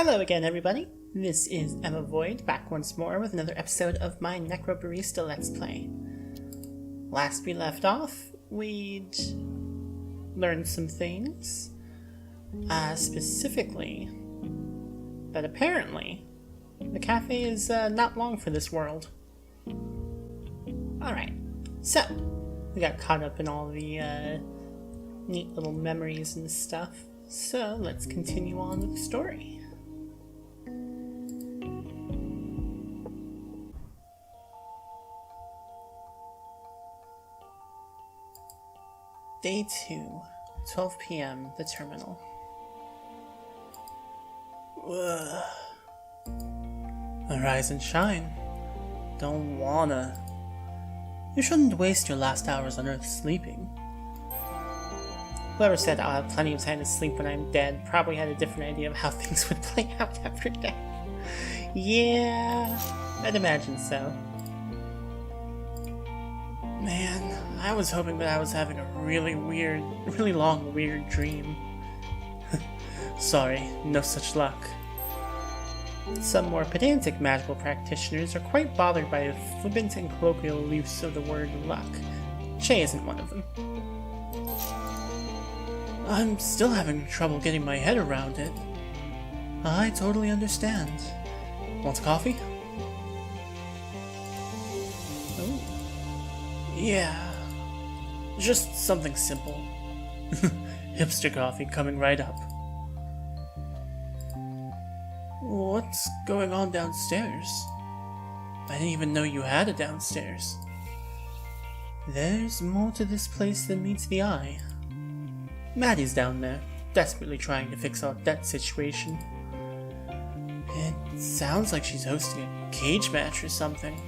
Hello again, everybody. This is emmavoid, back once more with another episode of my Necrobarista Let's Play. Last we left off, we'd learned some things. Specifically, that apparently the cafe is not long for this world. Alright, so we got caught up in all the neat little memories and stuff, so let's continue on with the story. Day 2, 12 p.m., the terminal. Ugh. Arise and shine. Don't wanna. You shouldn't waste your last hours on Earth sleeping. Whoever said I'll have plenty of time to sleep when I'm dead probably had a different idea of how things would play out after death. Yeah, I'd imagine so. Man, I was hoping that I was having a really long, weird dream. Sorry, no such luck. Some more pedantic magical practitioners are quite bothered by the flippant and colloquial use of the word luck. Shay isn't one of them. I'm still having trouble getting my head around it. I totally understand. Want a coffee? Oh. Yeah. Just something simple. Hipster coffee coming right up. What's going on downstairs? I didn't even know you had a downstairs. There's more to this place than meets the eye. Maddie's down there, desperately trying to fix our debt situation. It sounds like she's hosting a cage match or something.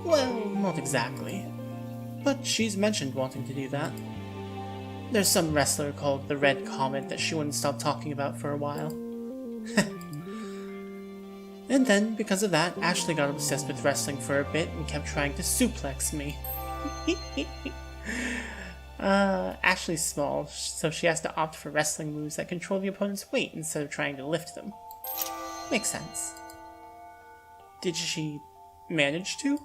Well, not exactly. But she's mentioned wanting to do that. There's some wrestler called the Red Comet that she wouldn't stop talking about for a while. And then, because of that, Ashley got obsessed with wrestling for a bit and kept trying to suplex me. Ashley's small, so she has to opt for wrestling moves that control the opponent's weight instead of trying to lift them. Makes sense. Did she manage to?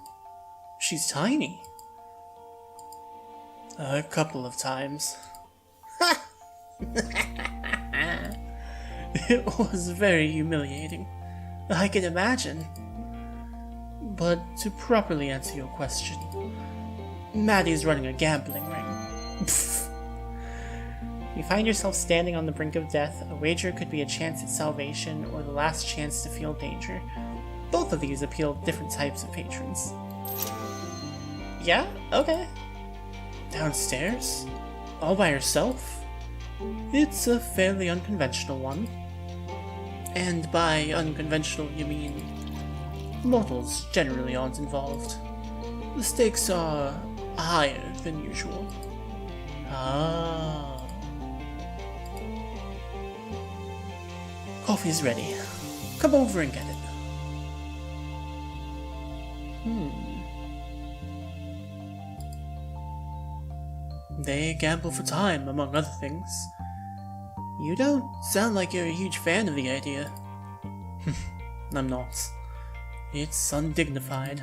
She's tiny. A couple of times. It was very humiliating. I can imagine. But to properly answer your question, Maddie's running a gambling ring. You find yourself standing on the brink of death. A wager could be a chance at salvation or the last chance to feel danger. Both of these appeal to different types of patrons. Yeah? Okay. Downstairs? All by herself? It's a fairly unconventional one. And by unconventional, you mean mortals generally aren't involved. The stakes are higher than usual. Ah. Coffee's ready. Come over and get it. They gamble for time, among other things. You don't sound like you're a huge fan of the idea. I'm not. It's undignified.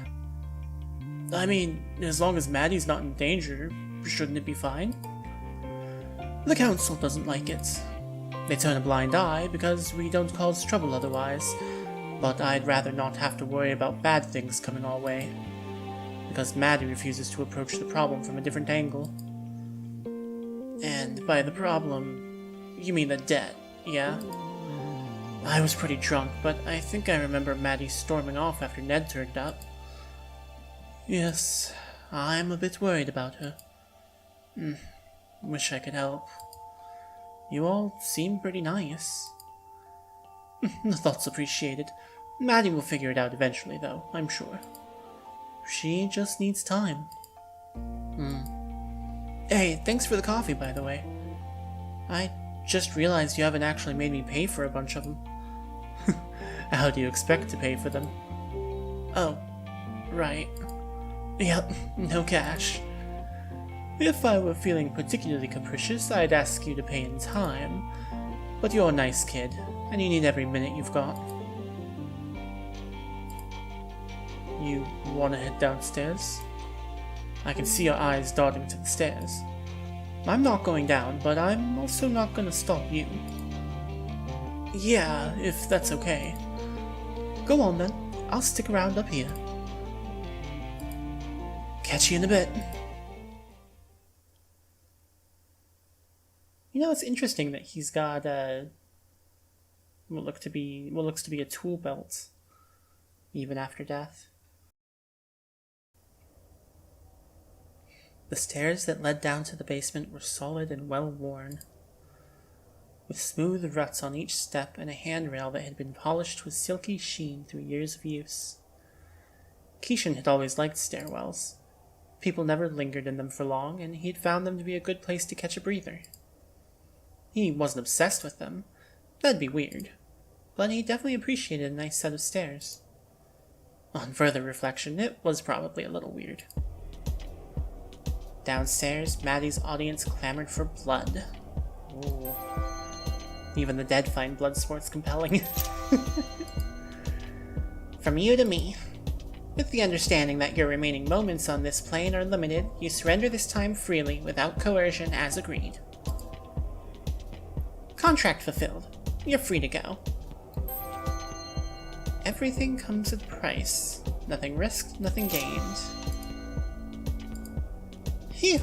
I mean, as long as Maddie's not in danger, shouldn't it be fine? The council doesn't like it. They turn a blind eye because we don't cause trouble otherwise, but I'd rather not have to worry about bad things coming our way, because Maddie refuses to approach the problem from a different angle. And by the problem, you mean the debt, yeah? I was pretty drunk, but I think I remember Maddie storming off after Ned turned up. Yes, I'm a bit worried about her. Wish I could help. You all seem pretty nice. The thought's appreciated. Maddie will figure it out eventually, though, I'm sure. She just needs time. Hey, thanks for the coffee, by the way. I just realized you haven't actually made me pay for a bunch of them. How do you expect to pay for them? Oh, right. Yep, no cash. If I were feeling particularly capricious, I'd ask you to pay in time. But you're a nice kid, and you need every minute you've got. You wanna head downstairs? I can see your eyes darting to the stairs. I'm not going down, but I'm also not gonna stop you. Yeah, if that's okay. Go on then, I'll stick around up here. Catch you in a bit. You know, it's interesting that he's got what looks to be a tool belt, even after death. The stairs that led down to the basement were solid and well worn, with smooth ruts on each step and a handrail that had been polished with silky sheen through years of use. Keishan had always liked stairwells. People never lingered in them for long, and he'd found them to be a good place to catch a breather. He wasn't obsessed with them. That'd be weird. But he definitely appreciated a nice set of stairs. On further reflection, it was probably a little weird. Downstairs, Maddie's audience clamored for blood. Ooh. Even the dead find blood sports compelling. From you to me. With the understanding that your remaining moments on this plane are limited, you surrender this time freely, without coercion, as agreed. Contract fulfilled. You're free to go. Everything comes at a price. Nothing risked, nothing gained. Phew.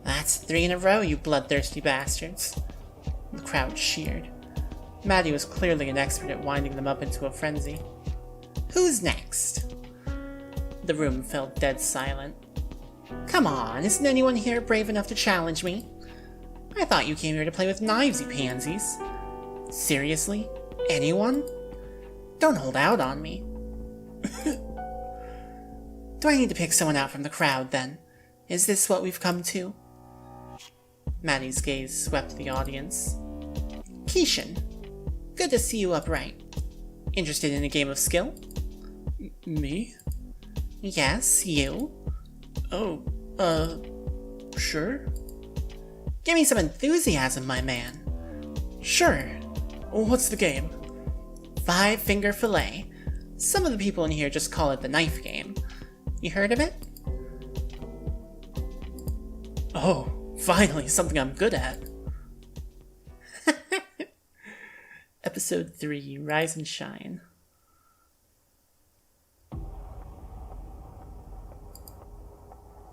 That's 3 in a row, you bloodthirsty bastards. The crowd cheered. Maddie was clearly an expert at winding them up into a frenzy. Who's next? The room fell dead silent. Come on, isn't anyone here brave enough to challenge me? I thought you came here to play with knives, you pansies. Seriously? Anyone? Don't hold out on me. Do I need to pick someone out from the crowd, then? Is this what we've come to? Maddie's gaze swept the audience. Keishan, good to see you upright. Interested in a game of skill? Me? Yes, you. Oh, sure. Give me some enthusiasm, my man. Sure. What's the game? 5-finger fillet. Some of the people in here just call it the knife game. You heard of it? Oh, finally, something I'm good at. Episode 3, Rise and Shine.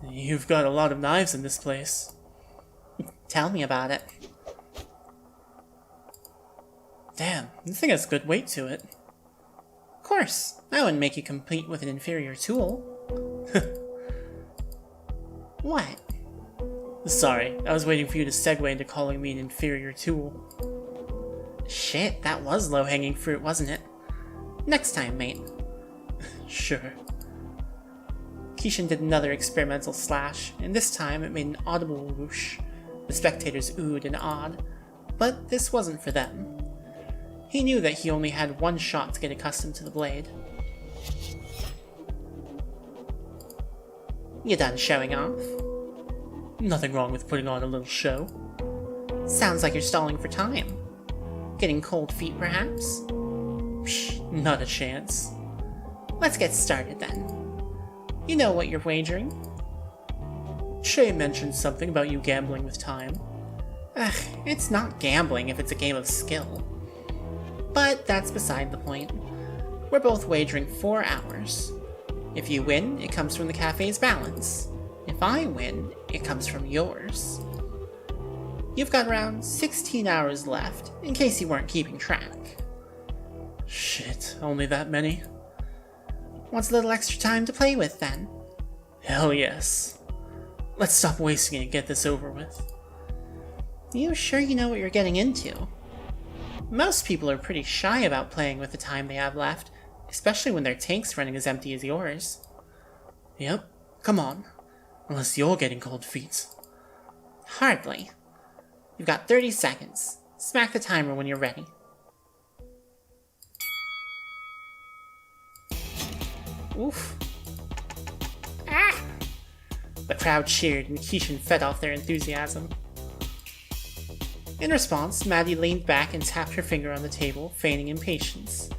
You've got a lot of knives in this place. Tell me about it. Damn, this thing has good weight to it. Of course, I wouldn't make you compete with an inferior tool. What? Sorry, I was waiting for you to segue into calling me an inferior tool. Shit, that was low-hanging fruit, wasn't it? Next time, mate. Sure. Keishan did another experimental slash, and this time it made an audible whoosh. The spectators oohed and awed, but this wasn't for them. He knew that he only had one shot to get accustomed to the blade. You done showing off? Nothing wrong with putting on a little show. Sounds like you're stalling for time. Getting cold feet, perhaps? Psh, not a chance. Let's get started, then. You know what you're wagering? Shay mentioned something about you gambling with time. Ugh, it's not gambling if it's a game of skill. But that's beside the point. We're both wagering 4 hours. If you win, it comes from the cafe's balance. If I win, it comes from yours. You've got around 16 hours left, in case you weren't keeping track. Shit, only that many? Wants a little extra time to play with, then? Hell yes. Let's stop wasting it and get this over with. You sure you know what you're getting into? Most people are pretty shy about playing with the time they have left, especially when their tank's running as empty as yours. Yep, come on. Unless you're getting cold feet. Hardly. You've got 30 seconds. Smack the timer when you're ready. Oof. Ah! The crowd cheered and Keishan fed off their enthusiasm. In response, Maddie leaned back and tapped her finger on the table, feigning impatience.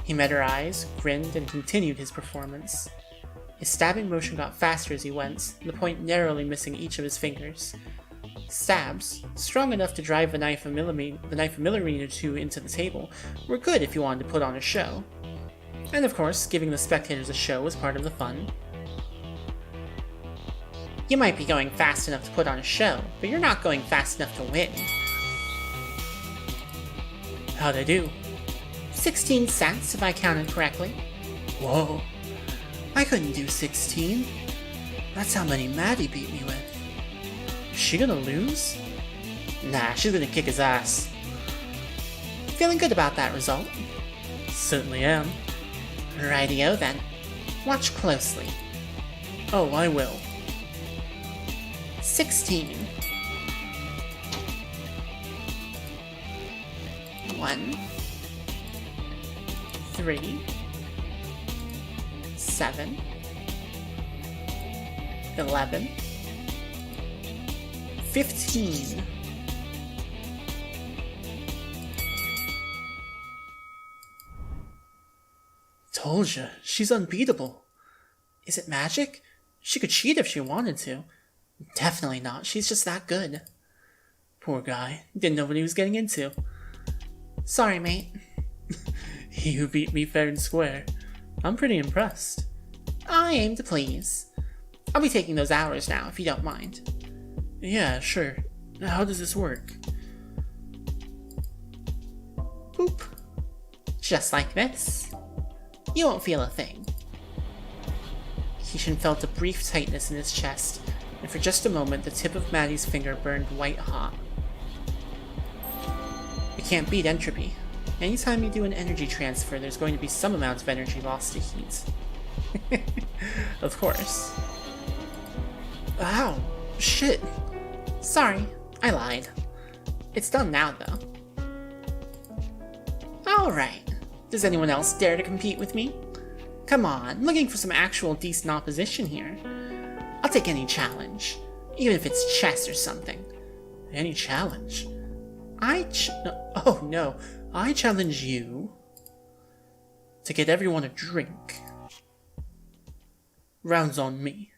He met her eyes, grinned, and continued his performance. His stabbing motion got faster as he went, the point narrowly missing each of his fingers. Stabs, strong enough to drive the knife a millimeter or two into the table, were good if you wanted to put on a show. And of course, giving the spectators a show was part of the fun. You might be going fast enough to put on a show, but you're not going fast enough to win. How'd I do? 16 cents, if I counted correctly. Whoa. I couldn't do 16. That's how many Maddie beat me with. Is she gonna lose? Nah, she's gonna kick his ass. Feeling good about that result? Certainly am. Rightio then. Watch closely. Oh, I will. 16. 1, 3, 7, 11, 15. Told ya, she's unbeatable. Is it magic? She could cheat if she wanted to. Definitely not, she's just that good. Poor guy, didn't know what he was getting into. Sorry, mate. You beat me fair and square. I'm pretty impressed. I aim to please. I'll be taking those hours now, if you don't mind. Yeah, sure. How does this work? Boop. Just like this. You won't feel a thing. Keishan felt a brief tightness in his chest, and for just a moment the tip of Maddie's finger burned white hot. You can't beat entropy. Anytime you do an energy transfer, there's going to be some amount of energy lost to heat. Of course. Ow! Shit! Sorry, I lied. It's done now, though. Alright. Does anyone else dare to compete with me? Come on, looking for some actual decent opposition here. I'll take any challenge, even if it's chess or something. Any challenge? Oh no, I challenge you to get everyone a drink. Rounds on me.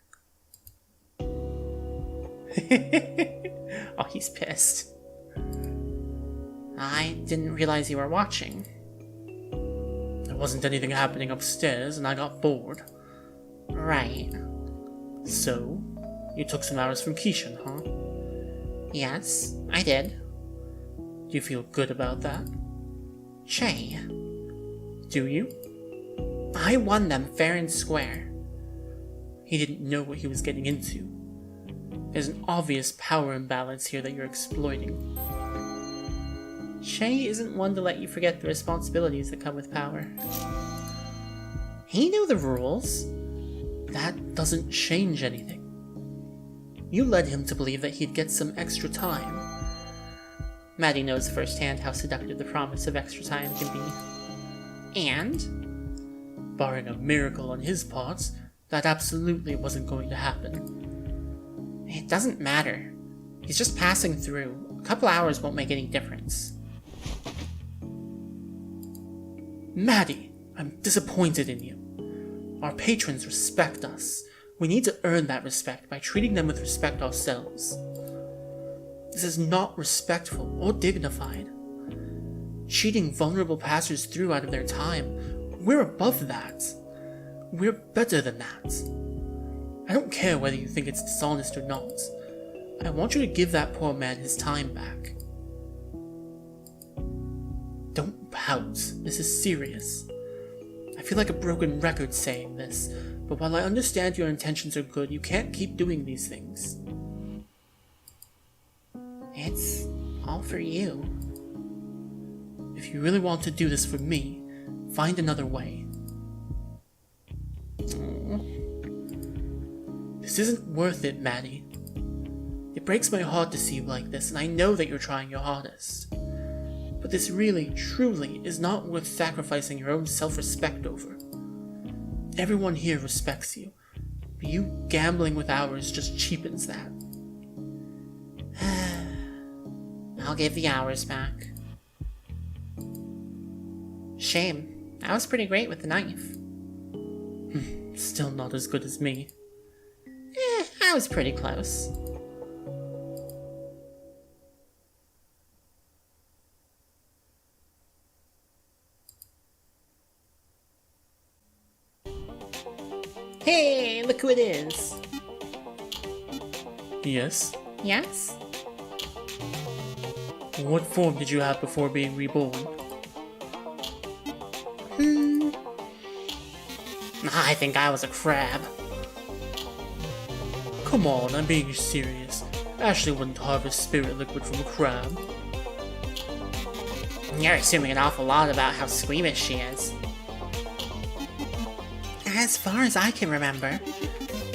Oh, he's pissed. I didn't realize you were watching. There wasn't anything happening upstairs and I got bored. Right. So, you took some hours from Keishan, huh? Yes, I did. Do you feel good about that? Che. Do you? I won them fair and square. He didn't know what he was getting into. There's an obvious power imbalance here that you're exploiting. Che isn't one to let you forget the responsibilities that come with power. He knew the rules. That doesn't change anything. You led him to believe that he'd get some extra time. Maddie knows firsthand how seductive the promise of extra time can be. And, barring a miracle on his part, that absolutely wasn't going to happen. It doesn't matter. He's just passing through. A couple hours won't make any difference. Maddie, I'm disappointed in you. Our patrons respect us. We need to earn that respect by treating them with respect ourselves. This is not respectful or dignified. Cheating vulnerable passers through out of their time, we're above that. We're better than that. I don't care whether you think it's dishonest or not. I want you to give that poor man his time back. Don't pout. This is serious. I feel like a broken record saying this, but while I understand your intentions are good, you can't keep doing these things. It's all for you. If you really want to do this for me, find another way. This isn't worth it, Maddie. It breaks my heart to see you like this, and I know that you're trying your hardest. But this really, truly, is not worth sacrificing your own self-respect over. Everyone here respects you, but you gambling with hours just cheapens that. I'll give the hours back. Shame. I was pretty great with the knife. Still not as good as me. I was pretty close. Hey, look who it is. Yes? Yes? What form did you have before being reborn? I think I was a crab. Come on, I'm being serious. Ashley wouldn't harvest spirit liquid from a crab. You're assuming an awful lot about how squeamish she is. As far as I can remember,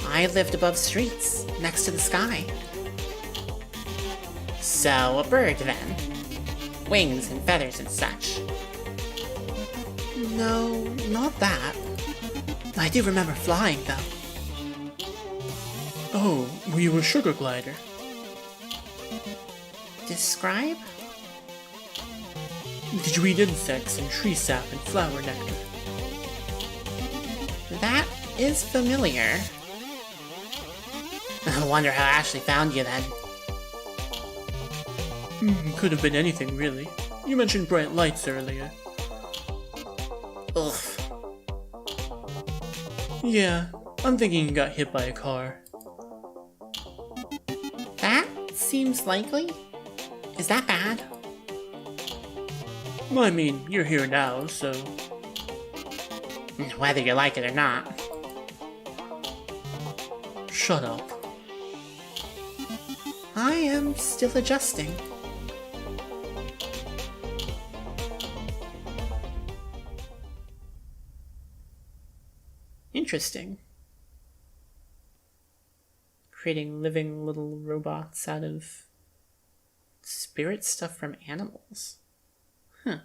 I lived above streets, next to the sky. So, a bird then. Wings and feathers and such. No, not that. I do remember flying, though. Oh, were you a sugar glider? Describe? Did you eat insects and tree sap and flower nectar? That is familiar. I wonder how Ashley found you then. Could have been anything, really. You mentioned bright lights earlier. Ugh. Yeah, I'm thinking you got hit by a car. That seems likely. Is that bad? I mean, you're here now, so... Whether you like it or not. Shut up. I am still adjusting. Interesting. Creating living little robots out of spirit stuff from animals. Huh.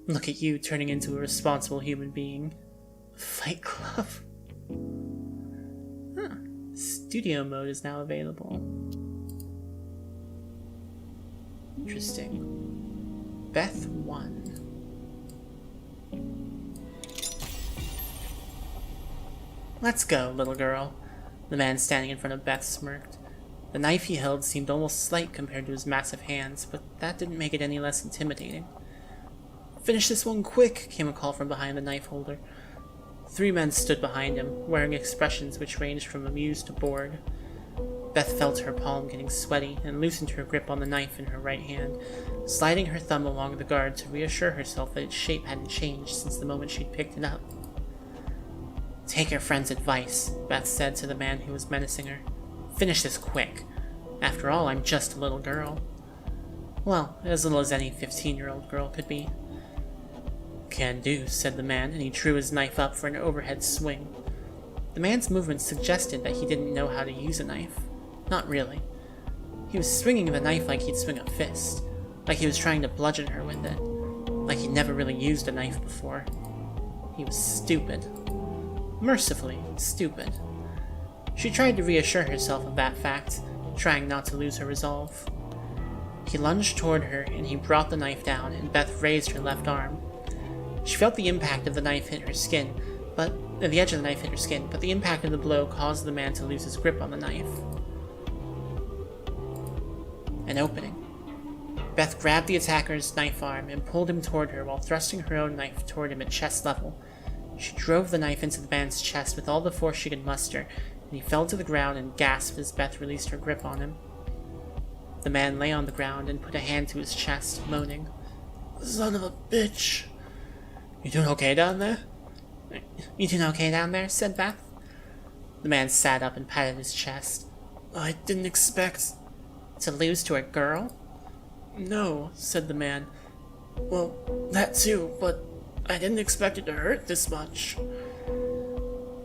Look at you turning into a responsible human being. Fight Club. Huh. Studio mode is now available. Interesting. Beth 1. Let's go, little girl. The man standing in front of Beth smirked. The knife he held seemed almost slight compared to his massive hands, but that didn't make it any less intimidating. Finish this one quick, came a call from behind the knife holder. 3 men stood behind him, wearing expressions which ranged from amused to bored. Beth felt her palm getting sweaty and loosened her grip on the knife in her right hand, sliding her thumb along the guard to reassure herself that its shape hadn't changed since the moment she'd picked it up. Take your friend's advice, Beth said to the man who was menacing her. Finish this quick. After all, I'm just a little girl. Well, as little as any 15-year-old girl could be. Can do, said the man, and he drew his knife up for an overhead swing. The man's movements suggested that he didn't know how to use a knife. Not really. He was swinging the knife like he'd swing a fist, like he was trying to bludgeon her with it, like he'd never really used a knife before. He was stupid. Mercifully stupid. She tried to reassure herself of that fact, trying not to lose her resolve. He lunged toward her, and he brought the knife down, and Beth raised her left arm. She felt the impact of the knife hit her skin, but the edge of the knife hit her skin, but the impact of the blow caused the man to lose his grip on the knife. An opening. Beth grabbed the attacker's knife arm and pulled him toward her while thrusting her own knife toward him at chest level. She drove the knife into the man's chest with all the force she could muster, and he fell to the ground and gasped as Beth released her grip on him. The man lay on the ground and put a hand to his chest, moaning, "Son of a bitch. You doing okay down there?" "You doing okay down there?" said Beth. The man sat up and patted his chest. "I didn't expect..." "To lose to a girl?" "No," said the man. "Well, that too, but I didn't expect it to hurt this much."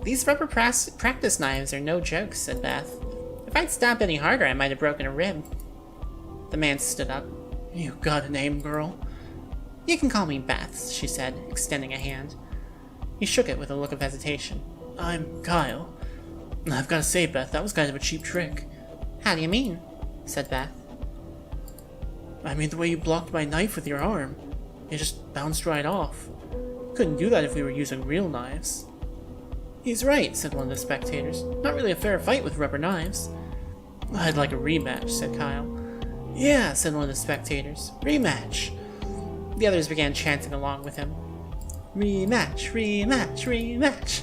"These rubber practice knives are no joke," said Beth. "If I'd stabbed any harder, I might have broken a rib." The man stood up. "You got a name, girl?" "You can call me Beth," she said, extending a hand. He shook it with a look of hesitation. "I'm Kyle. I've gotta say, Beth, that was kind of a cheap trick. How do you mean? Said Beth. I mean, the way you blocked my knife with your arm. It just bounced right off. Couldn't do that if we were using real knives. He's right, said one of the spectators. Not really a fair fight with rubber knives. I'd like a rematch, said Kyle. Yeah, said one of the spectators. Rematch. The others began chanting along with him. Rematch, rematch, rematch.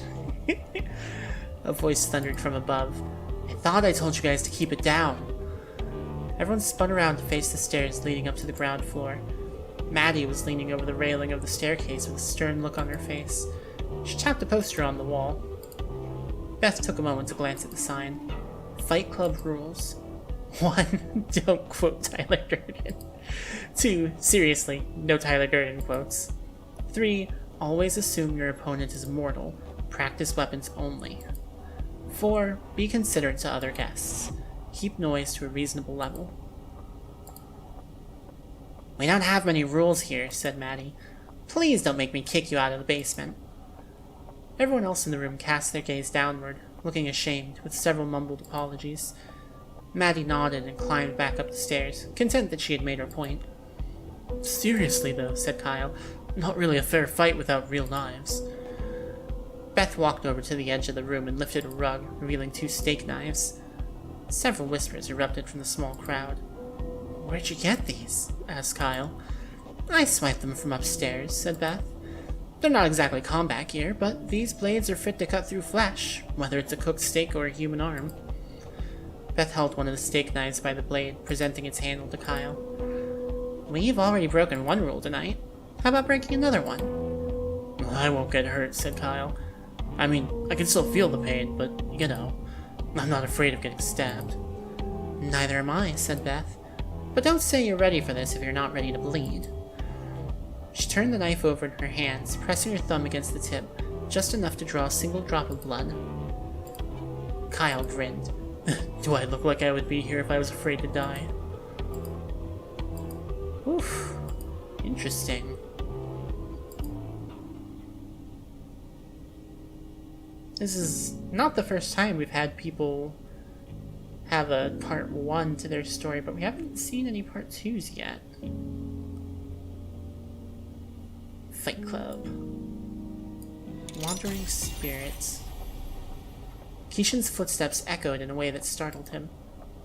A voice thundered from above. I thought I told you guys to keep it down. Everyone spun around to face the stairs leading up to the ground floor. Maddie was leaning over the railing of the staircase with a stern look on her face. She tapped a poster on the wall. Beth took a moment to glance at the sign. Fight Club rules. 1. Don't quote Tyler Durden. 2. Seriously, no Tyler Durden quotes. 3. Always assume your opponent is mortal. Practice weapons only. 4. Be considerate to other guests. Keep noise to a reasonable level. We don't have many rules here, said Maddie. Please don't make me kick you out of the basement. Everyone else in the room cast their gaze downward, looking ashamed, with several mumbled apologies. Maddie nodded and climbed back up the stairs, content that she had made her point. Seriously, though, said Kyle, not really a fair fight without real knives. Beth walked over to the edge of the room and lifted a rug, revealing 2 steak knives. Several whispers erupted from the small crowd. Where'd you get these? Asked Kyle. I swiped them from upstairs, said Beth. They're not exactly combat gear, but these blades are fit to cut through flesh, whether it's a cooked steak or a human arm. Beth held one of the steak knives by the blade, presenting its handle to Kyle. We've already broken one rule tonight. How about breaking another one? I won't get hurt, said Kyle. I mean, I can still feel the pain, but, you know, I'm not afraid of getting stabbed. Neither am I, said Beth. But don't say you're ready for this if you're not ready to bleed. She turned the knife over in her hands, pressing her thumb against the tip, just enough to draw a single drop of blood. Kyle grinned. Do I look like I would be here if I was afraid to die? Oof. Interesting. This is not the first time we've had people have a part 1 to their story, but we haven't seen any part 2s yet. Fight Club. Wandering spirits. Keishan's footsteps echoed in a way that startled him.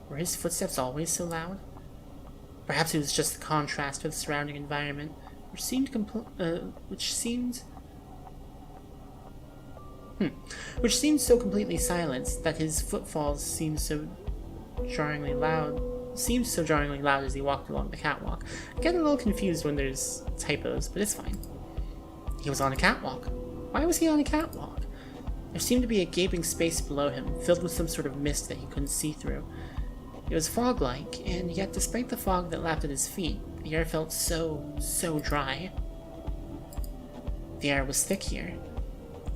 Were his footsteps always so loud? Perhaps it was just the contrast with the surrounding environment, which seemed so completely silenced that his footfalls seemed so jarringly loud as he walked along the catwalk. I get a little confused when there's typos, but it's fine. He was on a catwalk. Why was he on a catwalk? There seemed to be a gaping space below him, filled with some sort of mist that he couldn't see through. It was fog-like, and yet despite the fog that lapped at his feet, the air felt so dry. The air was thick here.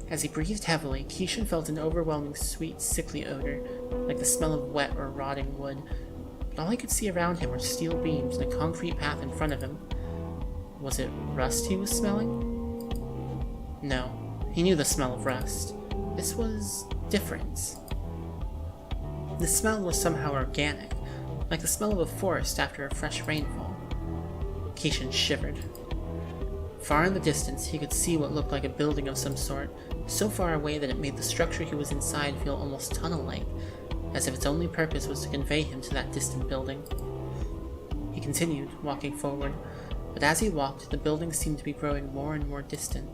As he breathed heavily, Keishan felt an overwhelming sweet, sickly odor, like the smell of wet or rotting wood, but all he could see around him were steel beams and a concrete path in front of him. Was it rust he was smelling? No, he knew the smell of rust. This was different. The smell was somehow organic, like the smell of a forest after a fresh rainfall. Keishan shivered. Far in the distance, he could see what looked like a building of some sort, so far away that it made the structure he was inside feel almost tunnel-like, as if its only purpose was to convey him to that distant building. He continued, walking forward, but as he walked, the building seemed to be growing more and more distant.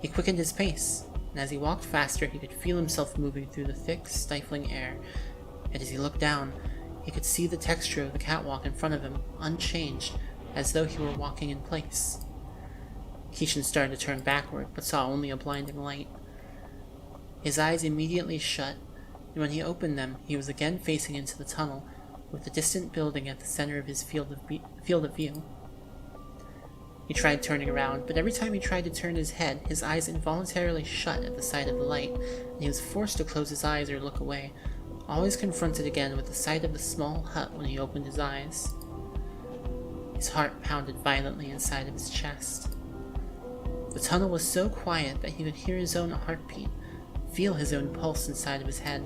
He quickened his pace, and as he walked faster, he could feel himself moving through the thick, stifling air, and as he looked down, he could see the texture of the catwalk in front of him, unchanged, as though he were walking in place. Keishan started to turn backward, but saw only a blinding light. His eyes immediately shut, and when he opened them, he was again facing into the tunnel, with the distant building at the center of his field of view. He tried turning around, but every time he tried to turn his head, his eyes involuntarily shut at the sight of the light, and he was forced to close his eyes or look away, always confronted again with the sight of the small hut when he opened his eyes. His heart pounded violently inside of his chest. The tunnel was so quiet that he could hear his own heartbeat, feel his own pulse inside of his head.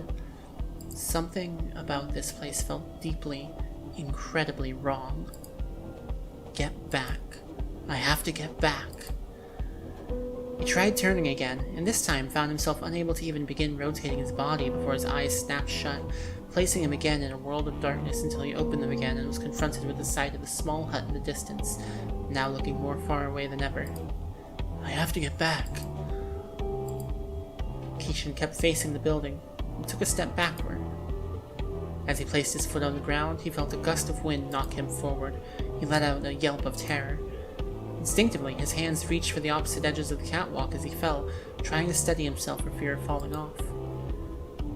Something about this place felt deeply, incredibly wrong. Get back. I have to get back. He tried turning again, and this time found himself unable to even begin rotating his body before his eyes snapped shut, placing him again in a world of darkness until he opened them again and was confronted with the sight of a small hut in the distance, now looking more far away than ever. I have to get back. Kishin kept facing the building and took a step backward. As he placed his foot on the ground, he felt a gust of wind knock him forward. He let out a yelp of terror. Instinctively, his hands reached for the opposite edges of the catwalk as he fell, trying to steady himself for fear of falling off.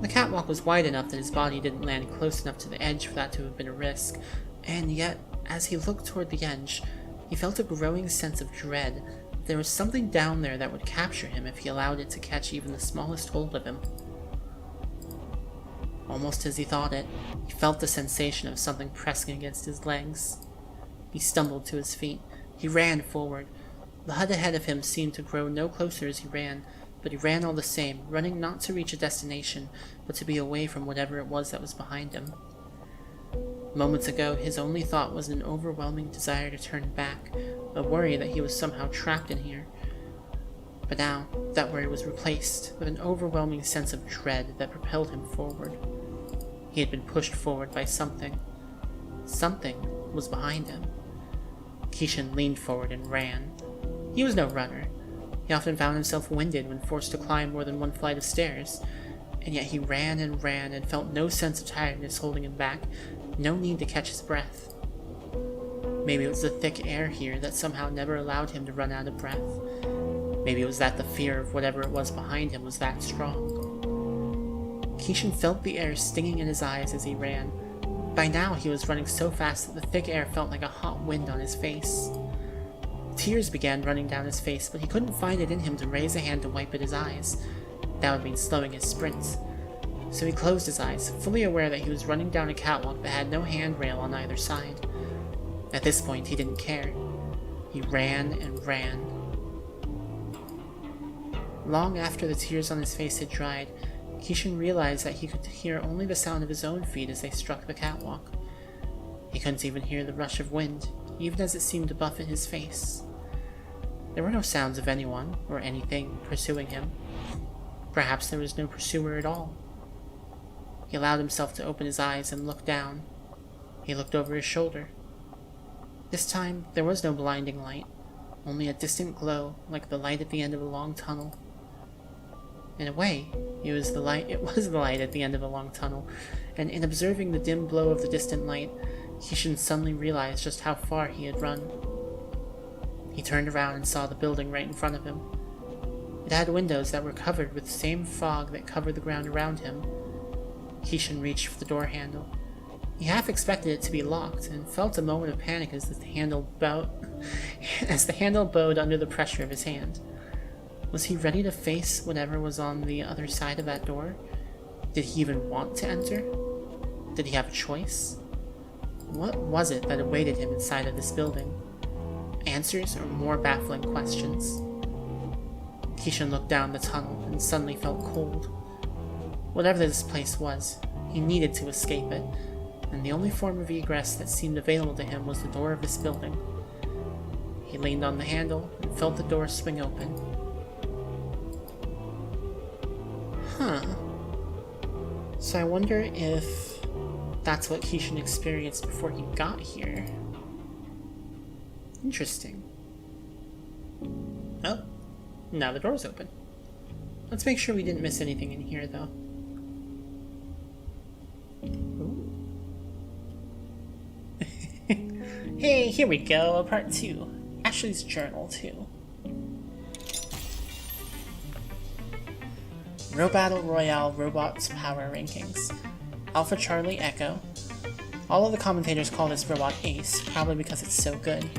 The catwalk was wide enough that his body didn't land close enough to the edge for that to have been a risk, and yet, as he looked toward the edge, he felt a growing sense of dread. There was something down there that would capture him if he allowed it to catch even the smallest hold of him. Almost as he thought it, he felt the sensation of something pressing against his legs. He stumbled to his feet. He ran forward. The hut ahead of him seemed to grow no closer as he ran, but he ran all the same, running not to reach a destination, but to be away from whatever it was that was behind him. Moments ago, his only thought was an overwhelming desire to turn back, a worry that he was somehow trapped in here. But now, that worry was replaced with an overwhelming sense of dread that propelled him forward. He had been pushed forward by something. Something was behind him. Kishin leaned forward and ran. He was no runner. He often found himself winded when forced to climb more than one flight of stairs, and yet he ran and felt no sense of tiredness holding him back, no need to catch his breath. Maybe it was the thick air here that somehow never allowed him to run out of breath. Maybe it was that the fear of whatever it was behind him was that strong. Kishin felt the air stinging in his eyes as he ran. By now he was running so fast that the thick air felt like a hot wind on his face. Tears began running down his face, but he couldn't find it in him to raise a hand to wipe at his eyes. That would mean slowing his sprint. So he closed his eyes, fully aware that he was running down a catwalk that had no handrail on either side. At this point, he didn't care. He ran and ran. Long after the tears on his face had dried, Kishin realized that he could hear only the sound of his own feet as they struck the catwalk. He couldn't even hear the rush of wind, even as it seemed to buffet his face. There were no sounds of anyone, or anything, pursuing him. Perhaps there was no pursuer at all. He allowed himself to open his eyes and look down. He looked over his shoulder. This time, there was no blinding light, only a distant glow like the light at the end of a long tunnel. In a way, it was the light at the end of a long tunnel, and in observing the dim glow of the distant light, Kishin suddenly realized just how far he had run. He turned around and saw the building right in front of him. It had windows that were covered with the same fog that covered the ground around him. Kishin reached for the door handle. He half expected it to be locked, and felt a moment of panic as the handle bowed under the pressure of his hand. Was he ready to face whatever was on the other side of that door? Did he even want to enter? Did he have a choice? What was it that awaited him inside of this building? Answers or more baffling questions? Kishin looked down the tunnel and suddenly felt cold. Whatever this place was, he needed to escape it, and the only form of egress that seemed available to him was the door of this building. He leaned on the handle and felt the door swing open. So I wonder if that's what Kishin experienced before he got here. Interesting. Oh, now the door's open. Let's make sure we didn't miss anything in here, though. Ooh. Hey, here we go, part 2. Ashley's journal, too. Battle Royale Robots Power Rankings. Alpha Charlie Echo. All of the commentators call this robot Ace, probably because it's so good.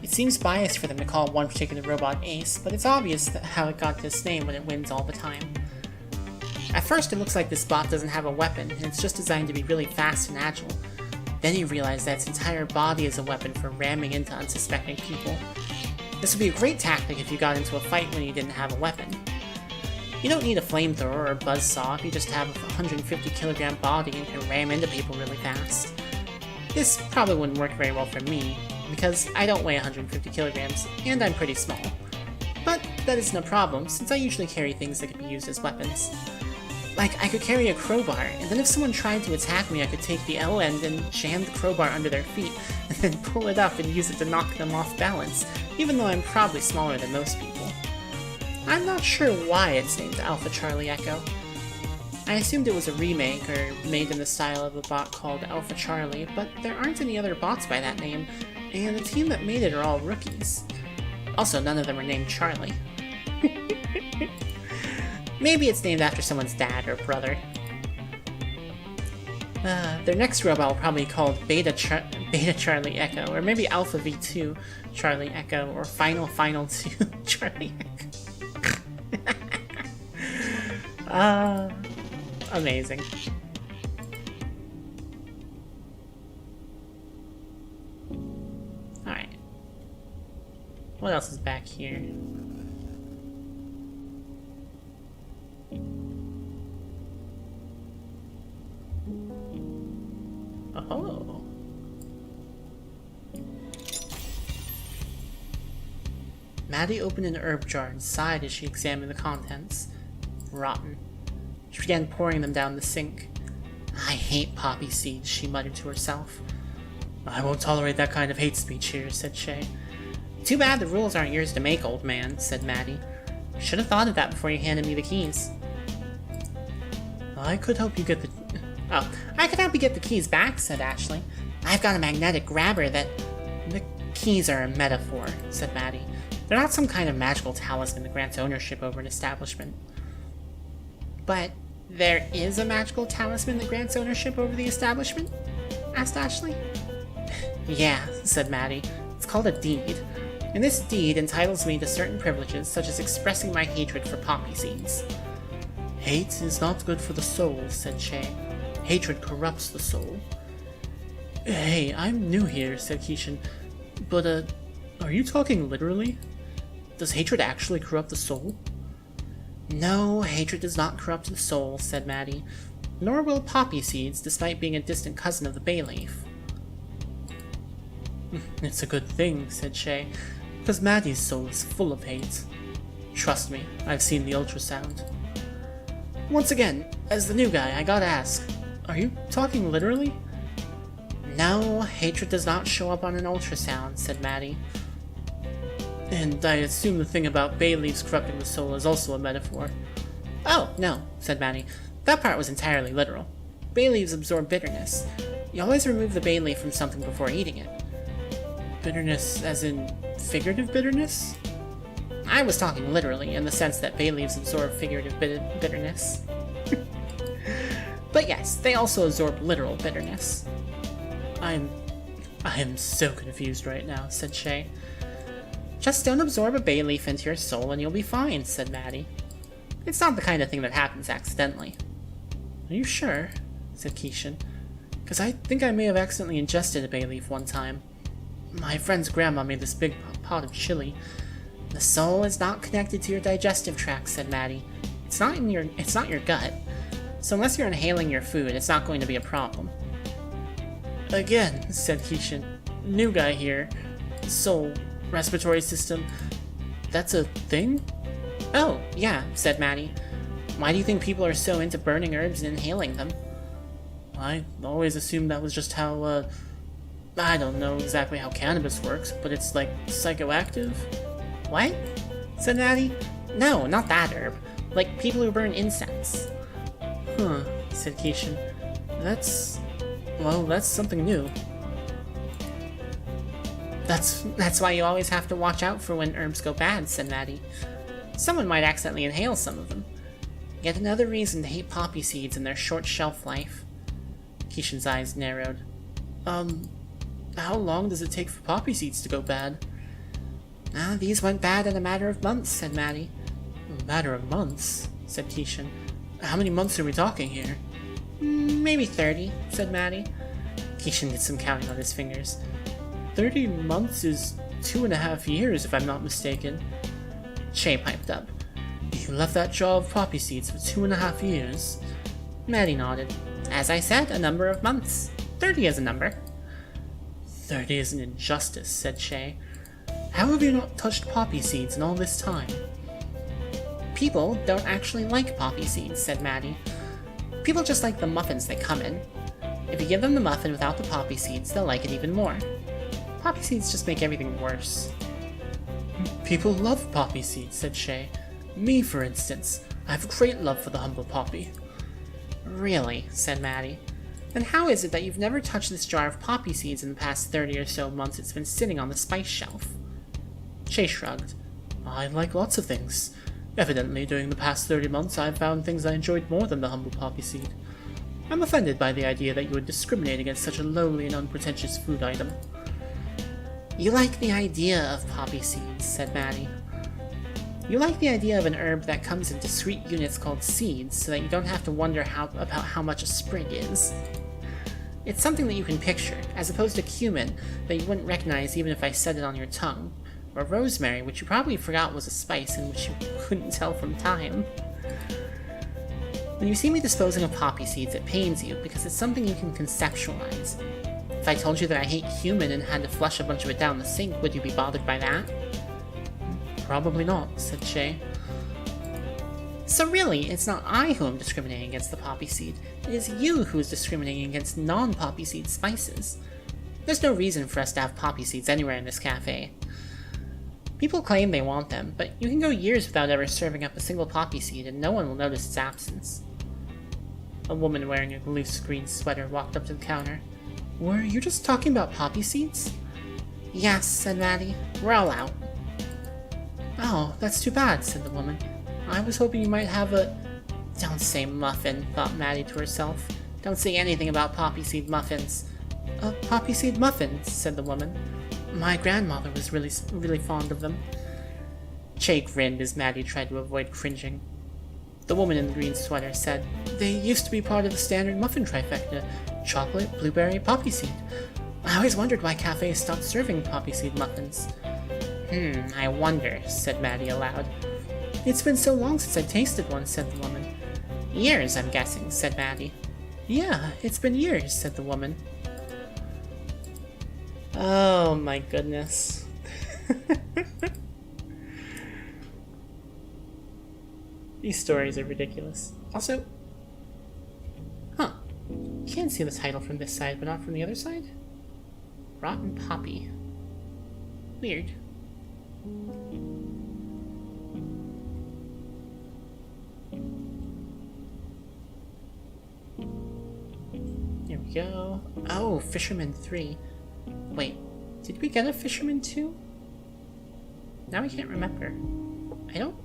It seems biased for them to call one particular robot Ace, but it's obvious how it got this name when it wins all the time. At first it looks like this bot doesn't have a weapon, and it's just designed to be really fast and agile. Then you realize that its entire body is a weapon for ramming into unsuspecting people. This would be a great tactic if you got into a fight when you didn't have a weapon. You don't need a flamethrower or a buzzsaw if you just have a 150-kilogram body and can ram into people really fast. This probably wouldn't work very well for me, because I don't weigh 150 kilograms, and I'm pretty small. But that isn't a problem, since I usually carry things that can be used as weapons. Like, I could carry a crowbar, and then if someone tried to attack me, I could take the L end and jam the crowbar under their feet, and then pull it up and use it to knock them off balance, even though I'm probably smaller than most people. I'm not sure why it's named Alpha Charlie Echo. I assumed it was a remake, or made in the style of a bot called Alpha Charlie, but there aren't any other bots by that name, and the team that made it are all rookies. Also, none of them are named Charlie. Maybe it's named after someone's dad or brother. Their next robot will probably be called Beta Charlie Echo, or maybe Alpha V2 Charlie Echo, or Final 2 Charlie Echo. Amazing. Alright. What else is back here? Oh. Maddie opened an herb jar and sighed as she examined the contents. Rotten. She began pouring them down the sink. I hate poppy seeds, she muttered to herself. I won't tolerate that kind of hate speech here, said Shay. Too bad the rules aren't yours to make, old man, said Maddie. Should have thought of that before you handed me the keys. I could help you get the... Oh, I could help you get the keys back, said Ashley. I've got a magnetic grabber that... The keys are a metaphor, said Maddie. They're not some kind of magical talisman that grants ownership over an establishment. But there is a magical talisman that grants ownership over the establishment? Asked Ashley. Yeah, said Maddie. It's called a deed. And this deed entitles me to certain privileges, such as expressing my hatred for poppy seeds. Hate is not good for the soul, said Shay. Hatred corrupts the soul. Hey, I'm new here, said Keishan. But, are you talking literally? Does hatred actually corrupt the soul? No, hatred does not corrupt the soul, said Maddie. Nor will poppy seeds, despite being a distant cousin of the bay leaf. It's a good thing, said Shay, because Maddie's soul is full of hate. Trust me, I've seen the ultrasound. Once again, as the new guy, I gotta ask, are you talking literally? No, hatred does not show up on an ultrasound, said Maddie. And I assume the thing about bay leaves corrupting the soul is also a metaphor. Oh, no, said Maddie. That part was entirely literal. Bay leaves absorb bitterness. You always remove the bay leaf from something before eating it. Bitterness as in figurative bitterness? I was talking literally, in the sense that bay leaves absorb figurative bitterness. But yes, they also absorb literal bitterness. I am so confused right now, said Shay. Just don't absorb a bay leaf into your soul and you'll be fine, said Maddie. It's not the kind of thing that happens accidentally. Are you sure? Said Keishan. Because I think I may have accidentally ingested a bay leaf one time. My friend's grandma made this big pot of chili. The soul is not connected to your digestive tract, said Maddie. It's not your gut. So unless you're inhaling your food, it's not going to be a problem. Again, said Keishan. New guy here. Soul, respiratory system. That's a thing? Oh, yeah, said Maddie. Why do you think people are so into burning herbs and inhaling them? I always assumed that was just how, I don't know exactly how cannabis works, but it's like psychoactive? What? Said Maddie. No, not that herb. Like people who burn incense. Huh, said Keishan. That's something new. That's why you always have to watch out for when herbs go bad, said Maddie. Someone might accidentally inhale some of them. Yet another reason to hate poppy seeds and their short shelf life. Keishan's eyes narrowed. How long does it take for poppy seeds to go bad? These went bad in a matter of months, said Maddie. A matter of months? Said Keishan. How many months are we talking here? Maybe 30, said Maddie. Keishan did some counting on his fingers. 30 months is 2.5 years, if I'm not mistaken. Shay piped up. You left that jar of poppy seeds for 2.5 years. Maddie nodded. As I said, a number of months. 30 is a number. 30 is an injustice, said Shay. How have you not touched poppy seeds in all this time? People don't actually like poppy seeds, said Maddie. People just like the muffins they come in. If you give them the muffin without the poppy seeds, they'll like it even more. Poppy seeds just make everything worse. People love poppy seeds, said Shay. Me, for instance. I have a great love for the humble poppy. Really, said Maddie. Then how is it that you've never touched this jar of poppy seeds in the past 30 or so months it's been sitting on the spice shelf? Shay shrugged. I like lots of things. Evidently, during the past 30 months, I've found things I enjoyed more than the humble poppy seed. I'm offended by the idea that you would discriminate against such a lowly and unpretentious food item. You like the idea of poppy seeds, said Maddie. You like the idea of an herb that comes in discrete units called seeds, so that you don't have to wonder about how much a sprig is. It's something that you can picture, as opposed to cumin, that you wouldn't recognize even if I said it on your tongue, or rosemary, which you probably forgot was a spice and which you couldn't tell from time. When you see me disposing of poppy seeds, it pains you, because it's something you can conceptualize. If I told you that I hate cumin and had to flush a bunch of it down the sink, would you be bothered by that? Probably not, said Shay. So really, it's not I who am discriminating against the poppy seed, it is you who is discriminating against non-poppy seed spices. There's no reason for us to have poppy seeds anywhere in this cafe. People claim they want them, but you can go years without ever serving up a single poppy seed and no one will notice its absence. A woman wearing a loose green sweater walked up to the counter. Were you just talking about poppy seeds? Yes, said Maddie. We're all out. Oh, that's too bad, said the woman. I was hoping you might have a... Don't say muffin, thought Maddie to herself. Don't say anything about poppy seed muffins. Poppy seed muffins, said the woman. My grandmother was really fond of them. Shay grinned as Maddie tried to avoid cringing. The woman in the green sweater said, They used to be part of the standard muffin trifecta. Chocolate, blueberry, poppy seed. I always wondered why cafes stopped serving poppy seed muffins. I wonder, said Maddie aloud. It's been so long since I tasted one, said the woman. Years, I'm guessing, said Maddie. Yeah, it's been years, said the woman. Oh my goodness. These stories are ridiculous. Also, you can see the title from this side, but not from the other side? Rotten Poppy. Weird. Here we go. Oh, Fisherman 3. Wait, did we get a Fisherman 2? Now I can't remember. I don't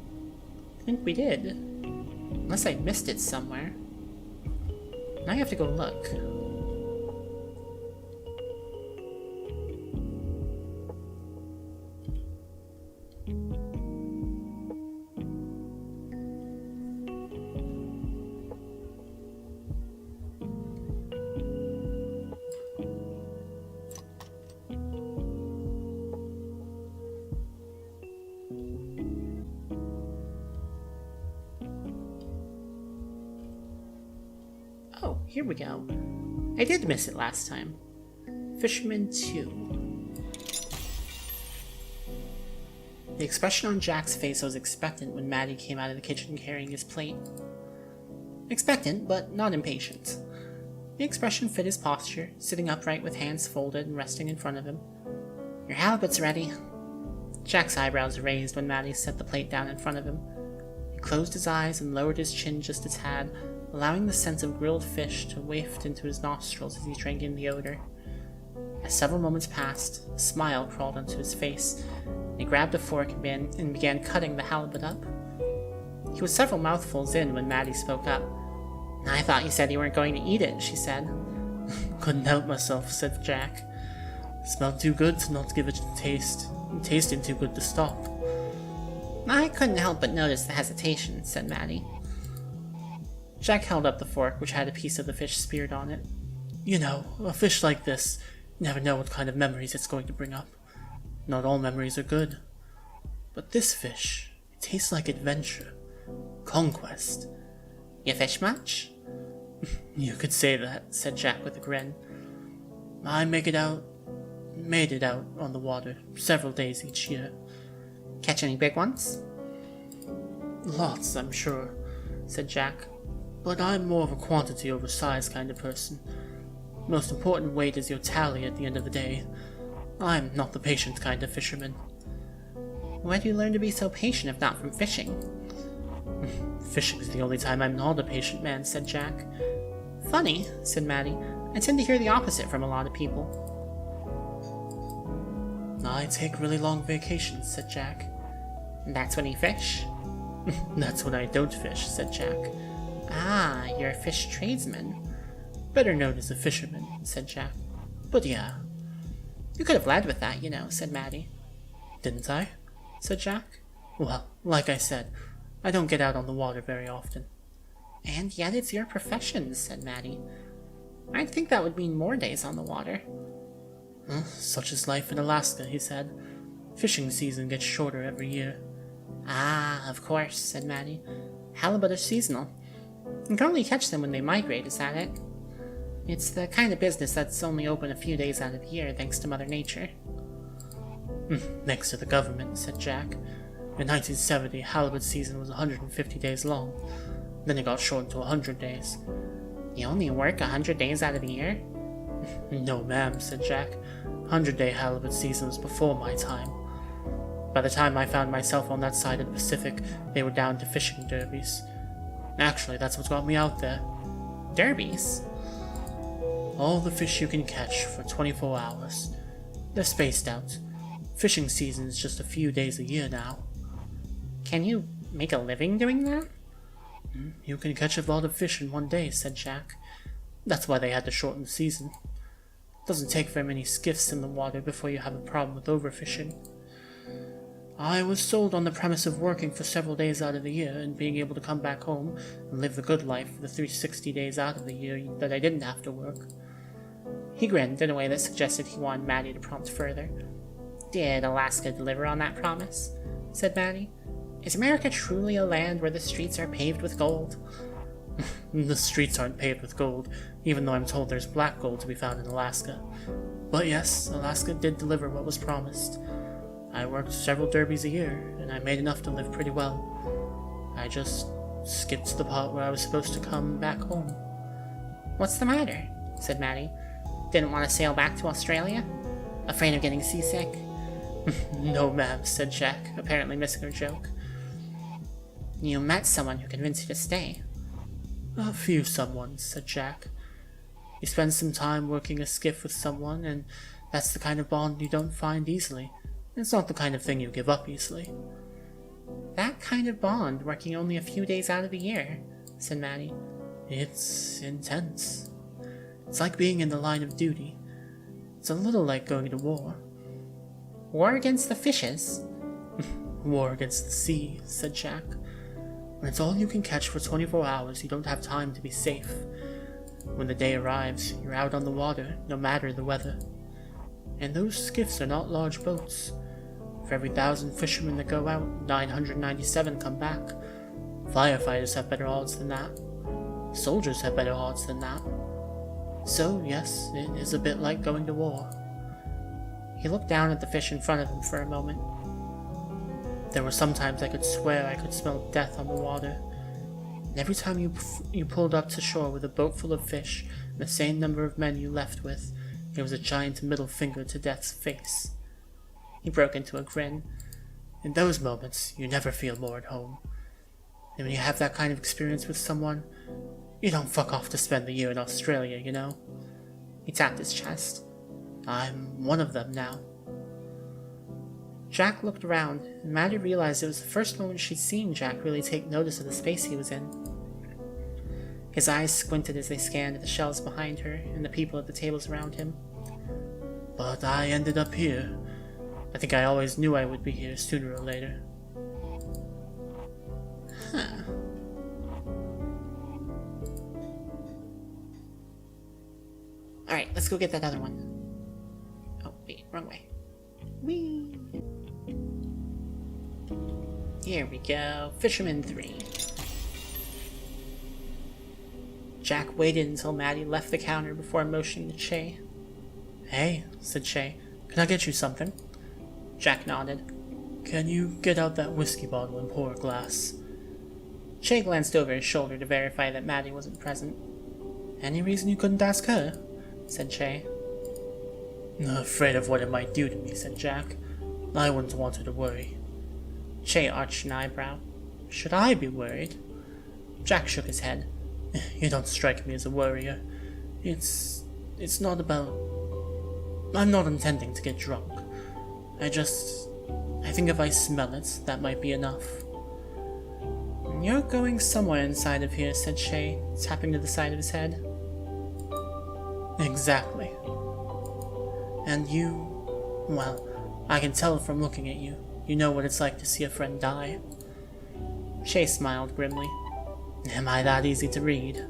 think we did. Unless I missed it somewhere. Now I have to go look. Oh, here we go. I did miss it last time. Fisherman 2. The expression on Jack's face was expectant when Maddie came out of the kitchen carrying his plate. Expectant, but not impatient. The expression fit his posture, sitting upright with hands folded and resting in front of him. Your halibut's ready. Jack's eyebrows raised when Maddie set the plate down in front of him. He closed his eyes and lowered his chin just a tad, allowing the scent of grilled fish to waft into his nostrils as he drank in the odor. As several moments passed, a smile crawled onto his face, and he grabbed a fork and began cutting the halibut up. He was several mouthfuls in when Maddie spoke up. I thought you said you weren't going to eat it, she said. Couldn't help myself, said Jack. Smelled too good to not give it a taste, and tasted too good to stop. I couldn't help but notice the hesitation, said Maddie. Jack held up the fork, which had a piece of the fish speared on it. You know, a fish like this, you never know what kind of memories it's going to bring up. Not all memories are good. But this fish, it tastes like adventure. conquest. You fish much? You could say that, said Jack with a grin. I made it out on the water several days each year. Catch any big ones? Lots, I'm sure, said Jack. But I'm more of a quantity over size kind of person. Most important weight is your tally at the end of the day. I'm not the patient kind of fisherman. Where do you learn to be so patient if not from fishing? Fishing's the only time I'm not a patient man, said Jack. Funny, said Maddie. I tend to hear the opposite from a lot of people. I take really long vacations, said Jack. That's when you fish? That's when I don't fish, said Jack. Ah, you're a fish tradesman. Better known as a fisherman, said Jack. But yeah. You could have led with that, you know, said Maddie. Didn't I? Said Jack. Well, like I said, I don't get out on the water very often. And yet it's your profession, said Maddie. I'd think that would mean more days on the water. Such is life in Alaska, he said. Fishing season gets shorter every year. Ah, of course, said Maddie. Halibut are seasonal. You can only catch them when they migrate, is that it? It's the kind of business that's only open a few days out of the year, thanks to Mother Nature. Thanks to the government, said Jack. In 1970, halibut season was 150 days long. Then it got shortened to 100 days. You only work 100 days out of the year? No, ma'am, said Jack. 100-day halibut season was before my time. By the time I found myself on that side of the Pacific, they were down to fishing derbies. Actually, that's what got me out there. Derbies? All the fish you can catch for 24 hours. They're spaced out. Fishing season is just a few days a year now. Can you make a living doing that? You can catch a lot of fish in one day, said Jack. That's why they had to shorten the season. Doesn't take very many skiffs in the water before you have a problem with overfishing. I was sold on the premise of working for several days out of the year and being able to come back home and live the good life for the 360 days out of the year that I didn't have to work. He grinned in a way that suggested he wanted Maddie to prompt further. Did Alaska deliver on that promise? Said Maddie. Is America truly a land where the streets are paved with gold? The streets aren't paved with gold, even though I'm told there's black gold to be found in Alaska. But yes, Alaska did deliver what was promised. I worked several derbies a year, and I made enough to live pretty well. I just skipped to the part where I was supposed to come back home. What's the matter? Said Maddie. Didn't want to sail back to Australia? Afraid of getting seasick? No, ma'am, said Jack, apparently missing her joke. You met someone who convinced you to stay. A few someones, said Jack. You spend some time working a skiff with someone, and that's the kind of bond you don't find easily. It's not the kind of thing you give up easily. That kind of bond, working only a few days out of the year, said Maddie. It's intense. It's like being in the line of duty. It's a little like going to war. War against the fishes? War against the sea, said Jack. When it's all you can catch for 24 hours, you don't have time to be safe. When the day arrives, you're out on the water, no matter the weather. And those skiffs are not large boats. For every 1,000 fishermen that go out, 997 come back. Firefighters have better odds than that. Soldiers have better odds than that. So, yes, it is a bit like going to war. He looked down at the fish in front of him for a moment. There were some times I could swear I could smell death on the water. And every time you pulled up to shore with a boat full of fish and the same number of men you left with, it was a giant middle finger to death's face. He broke into a grin. In those moments, you never feel more at home. And when you have that kind of experience with someone, you don't fuck off to spend the year in Australia, you know? He tapped his chest. I'm one of them now. Jack looked around, and Maddie realized it was the first moment she'd seen Jack really take notice of the space he was in. His eyes squinted as they scanned the shelves behind her and the people at the tables around him. But I ended up here. I think I always knew I would be here sooner or later. Huh. Alright, let's go get that other one. Oh, wait, wrong way. Whee! Here we go. Fisherman 3. Jack waited until Maddie left the counter before motioning to Che. "Hey," said Che, "can I get you something?" Jack nodded. "Can you get out that whiskey bottle and pour a glass?" Che glanced over his shoulder to verify that Maddie wasn't present. "Any reason you couldn't ask her?" said Che. "Afraid of what it might do to me," said Jack. "I wouldn't want her to worry." Che arched an eyebrow. "Should I be worried?" Jack shook his head. "You don't strike me as a worrier. It's not about... I'm not intending to get drunk. I think if I smell it, that might be enough." "You're going somewhere inside of here," said Che, tapping to the side of his head. "Exactly. And you... well, I can tell from looking at you. You know what it's like to see a friend die." Che smiled grimly. "Am I that easy to read?"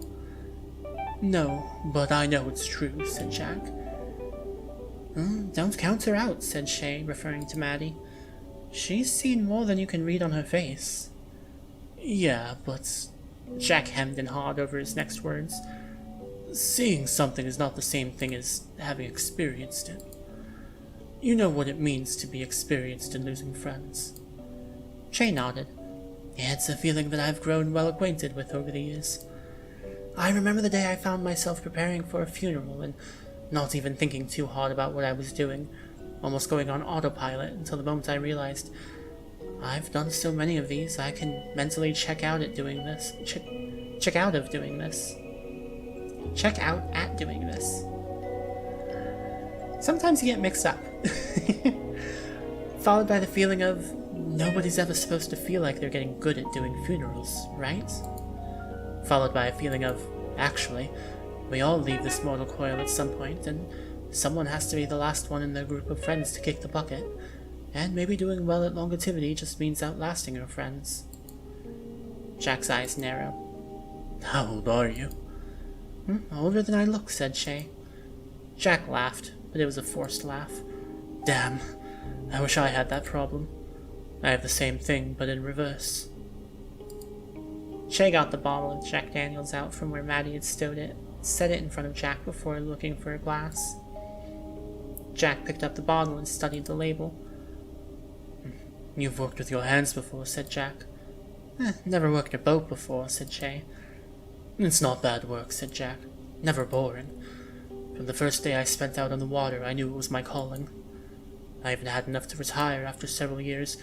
"No, but I know it's true," said Jack. Don't count her out," said Che, referring to Maddie. "She's seen more than you can read on her face." "Yeah, but..." Jack hemmed and hawed over his next words. "Seeing something is not the same thing as having experienced it. You know what it means to be experienced in losing friends." Che nodded. "It's a feeling that I've grown well acquainted with over the years. I remember the day I found myself preparing for a funeral and not even thinking too hard about what I was doing, almost going on autopilot until the moment I realized I've done so many of these I can mentally check out at doing this. Check out at doing this. Sometimes you get mixed up. Followed by the feeling of nobody's ever supposed to feel like they're getting good at doing funerals, right? Followed by a feeling of, actually, we all leave this mortal coil at some point, and someone has to be the last one in their group of friends to kick the bucket, and maybe doing well at longevity just means outlasting your friends. Jack's eyes narrowed. "How old are you?" Older than I look," said Che. Jack laughed, but it was a forced laugh. "Damn, I wish I had that problem. I have the same thing, but in reverse." Che got the bottle of Jack Daniels out from where Maddie had stowed it, set it in front of Jack before looking for a glass. Jack picked up the bottle and studied the label. "You've worked with your hands before," said Jack. Never worked a boat before," said Che. "It's not bad work," said Jack. "Never boring. From the first day I spent out on the water, I knew it was my calling. I even had enough to retire after several years,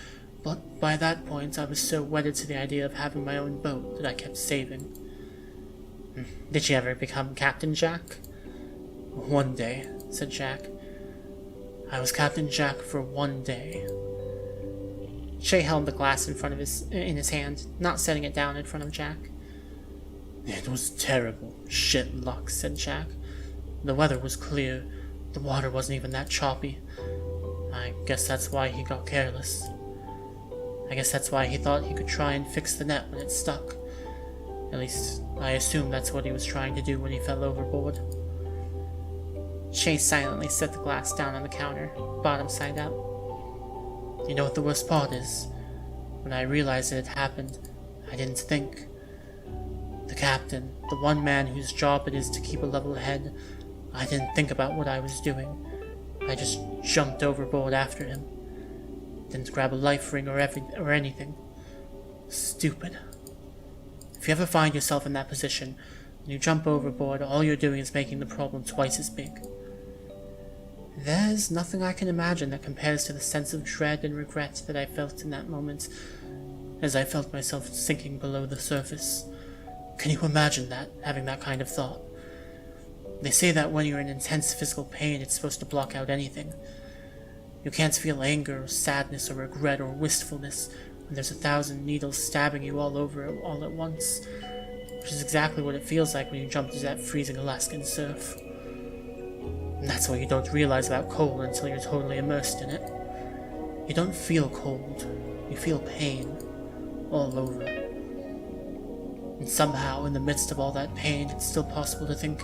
but by that point I was so wedded to the idea of having my own boat that I kept saving." "Did you ever become Captain Jack?" "One day," said Jack. "I was Captain Jack for one day." Che held the glass in his hand, not setting it down in front of Jack. "It was terrible shit luck," said Jack. "The weather was clear. The water wasn't even that choppy. I guess that's why he got careless. I guess that's why he thought he could try and fix the net when it stuck. At least, I assume that's what he was trying to do when he fell overboard." Che silently set the glass down on the counter, bottom side up. "You know what the worst part is? When I realized it had happened, I didn't think. The captain, the one man whose job it is to keep a level head, I didn't think about what I was doing. I just jumped overboard after him. Didn't grab a life ring or anything. Stupid. If you ever find yourself in that position, and you jump overboard, all you're doing is making the problem twice as big." "There's nothing I can imagine that compares to the sense of dread and regret that I felt in that moment, as I felt myself sinking below the surface. Can you imagine that, having that kind of thought? They say that when you're in intense physical pain, it's supposed to block out anything. You can't feel anger or sadness or regret or wistfulness when there's 1,000 needles stabbing you all over all at once, which is exactly what it feels like when you jump into that freezing Alaskan surf. And that's what you don't realize about cold until you're totally immersed in it. You don't feel cold, you feel pain, all over. And somehow, in the midst of all that pain, it's still possible to think,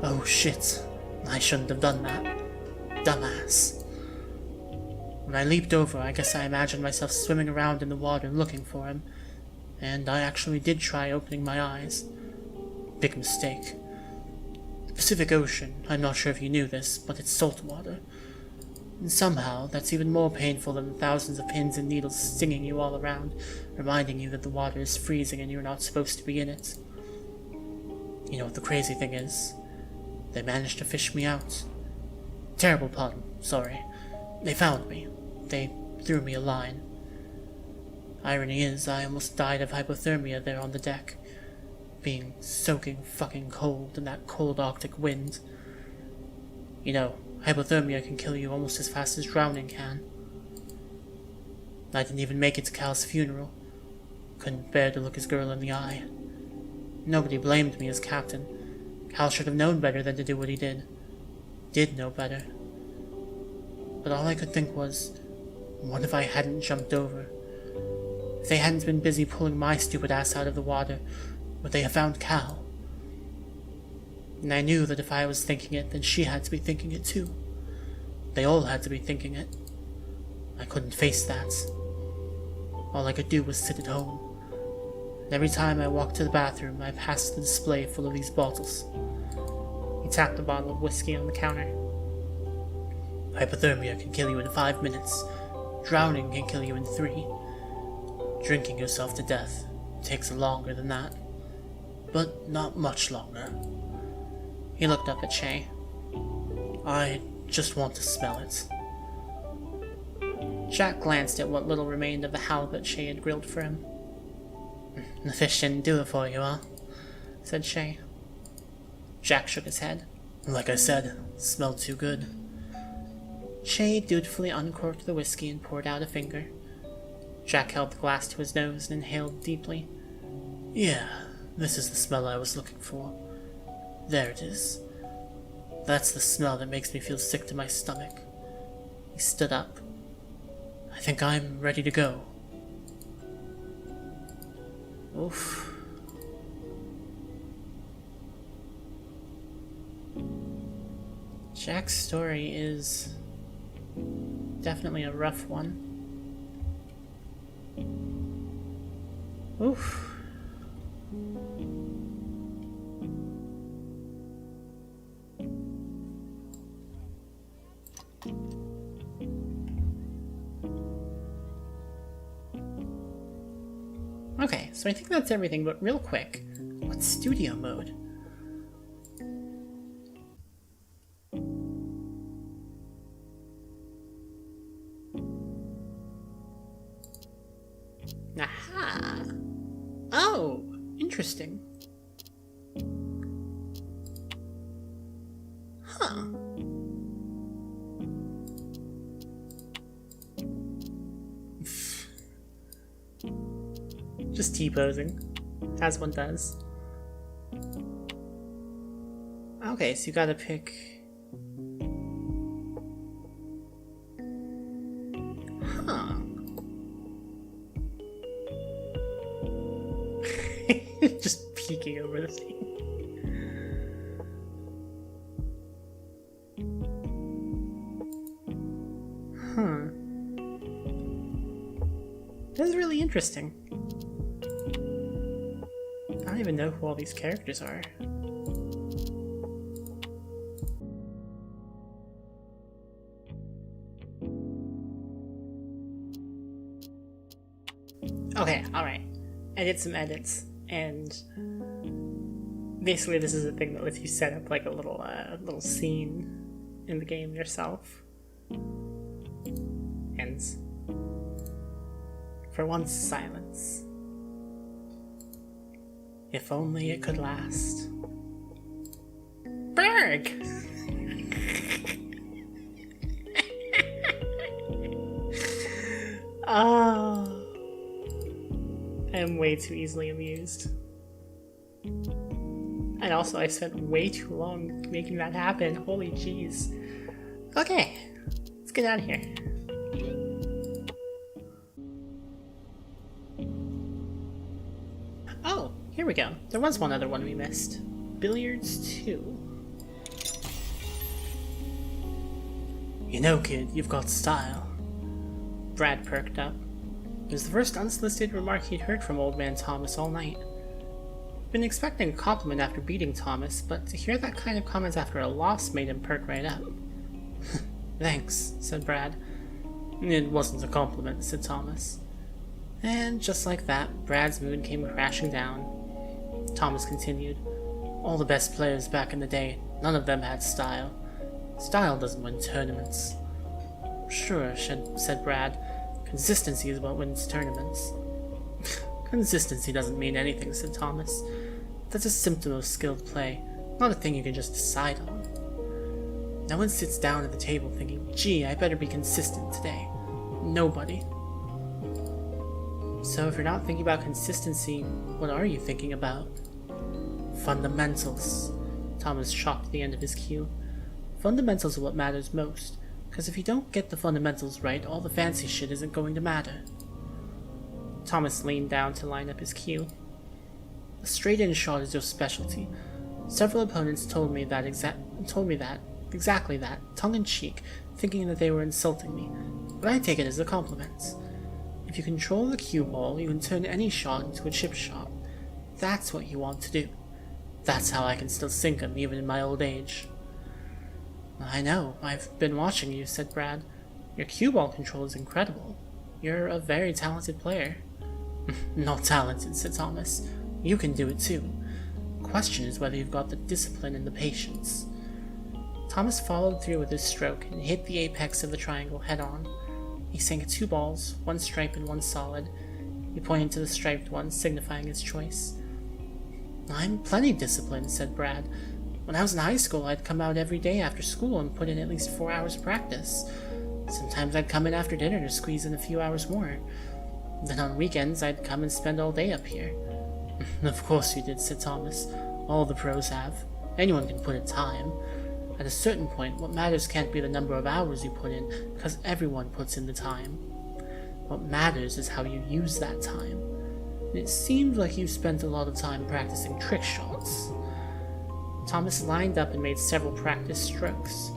oh shit, I shouldn't have done that. Dumbass. When I leaped over, I guess I imagined myself swimming around in the water looking for him, and I actually did try opening my eyes. Big mistake. The Pacific Ocean, I'm not sure if you knew this, but it's salt water. And somehow, that's even more painful than the thousands of pins and needles stinging you all around, reminding you that the water is freezing and you're not supposed to be in it. You know what the crazy thing is? They managed to fish me out. Terrible pun, sorry. They found me. They threw me a line. Irony is, I almost died of hypothermia there on the deck, being soaking fucking cold in that cold Arctic wind. You know, hypothermia can kill you almost as fast as drowning can. I didn't even make it to Cal's funeral. Couldn't bear to look his girl in the eye. Nobody blamed me as captain. Cal should have known better than to do what he did. Did know better. But all I could think was, what if I hadn't jumped over? If they hadn't been busy pulling my stupid ass out of the water, would they have found Cal? And I knew that if I was thinking it, then she had to be thinking it too. They all had to be thinking it. I couldn't face that. All I could do was sit at home. And every time I walked to the bathroom, I passed the display full of these bottles. He tapped a bottle of whiskey on the counter. Hypothermia can kill you in 5 minutes. Drowning can kill you in 3. Drinking yourself to death takes longer than that. But not much longer. He looked up at Shay. I just want to smell it. Jack glanced at what little remained of the halibut Shay had grilled for him. The fish didn't do it for you, huh? Said Shay. Jack shook his head. Like I said, it smelled too good. Shay dutifully uncorked the whiskey and poured out a finger. Jack held the glass to his nose and inhaled deeply. Yeah, this is the smell I was looking for. There it is. That's the smell that makes me feel sick to my stomach. He stood up. I think I'm ready to go. Oof. Jack's story is definitely a rough one. Oof. Okay, so I think that's everything, but real quick, what's studio mode? Aha! Oh, interesting. Huh. Just T-posing, as one does. Okay, so you gotta pick... Huh. Just peeking over the thing. Huh. That's really interesting. I don't even know who all these characters are. Okay, alright. I did some edits, and basically this is a thing that lets you set up like a little scene in the game yourself. And for once, silence. If only it could last. Berg! Oh. I am way too easily amused. And also, I spent way too long making that happen. Holy jeez. Okay, let's get out of here. Oh, here we go. There was one other one we missed. Billiards 2. You know, kid, you've got style. Brad perked up. It was the first unsolicited remark he'd heard from Old Man Thomas all night. Been expecting a compliment after beating Thomas, but to hear that kind of comment after a loss made him perk right up. "Thanks," said Brad. "It wasn't a compliment," said Thomas. And just like that, Brad's mood came crashing down. Thomas continued, "All the best players back in the day, none of them had style. Style doesn't win tournaments." "Sure," said Brad. "Consistency is what wins tournaments." "Consistency doesn't mean anything," said Thomas. "That's a symptom of skilled play, not a thing you can just decide on. No one sits down at the table thinking, gee, I better be consistent today. Nobody." "So if you're not thinking about consistency, what are you thinking about?" "Fundamentals." Thomas chalked the end of his cue. "Fundamentals are what matters most, because if you don't get the fundamentals right, all the fancy shit isn't going to matter." Thomas leaned down to line up his cue. "A straight-in shot is your specialty. Several opponents told me that exactly that, tongue-in-cheek, thinking that they were insulting me, but I take it as a compliment. If you control the cue ball, you can turn any shot into a chip shot. That's what you want to do. That's how I can still sink 'em even in my old age." "I know, I've been watching you," said Brad. "Your cue ball control is incredible. You're a very talented player." "Not talented," said Thomas. "You can do it too. The question is whether you've got the discipline and the patience." Thomas followed through with his stroke and hit the apex of the triangle head-on. He sank 2 balls, 1 stripe and 1 solid. He pointed to the striped one, signifying his choice. "I'm plenty disciplined," said Brad. "When I was in high school, I'd come out every day after school and put in at least 4 hours of practice. Sometimes I'd come in after dinner to squeeze in a few hours more. Then on weekends, I'd come and spend all day up here." "Of course you did," said Thomas. "All the pros have. Anyone can put in time. At a certain point, what matters can't be the number of hours you put in, because everyone puts in the time. What matters is how you use that time. And it seems like you spent a lot of time practicing trick shots." Thomas lined up and made several practice strokes.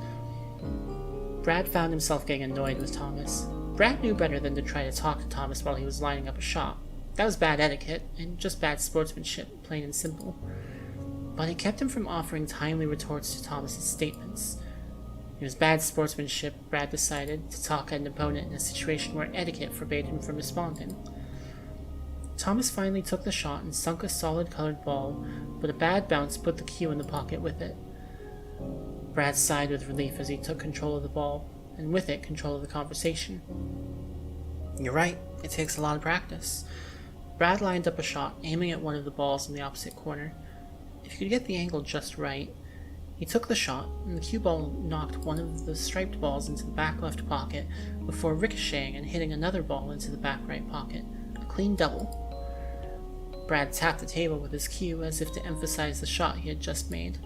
Brad found himself getting annoyed with Thomas. Brad knew better than to try to talk to Thomas while he was lining up a shot. That was bad etiquette, and just bad sportsmanship, plain and simple. But it kept him from offering timely retorts to Thomas's statements. It was bad sportsmanship, Brad decided, to talk at an opponent in a situation where etiquette forbade him from responding. Thomas finally took the shot and sunk a solid-colored ball, but a bad bounce put the cue in the pocket with it. Brad sighed with relief as he took control of the ball, and with it, control of the conversation. "You're right, it takes a lot of practice." Brad lined up a shot, aiming at one of the balls in the opposite corner. If he could get the angle just right, he took the shot, and the cue ball knocked one of the striped balls into the back left pocket before ricocheting and hitting another ball into the back right pocket. A clean double. Brad tapped the table with his cue as if to emphasize the shot he had just made.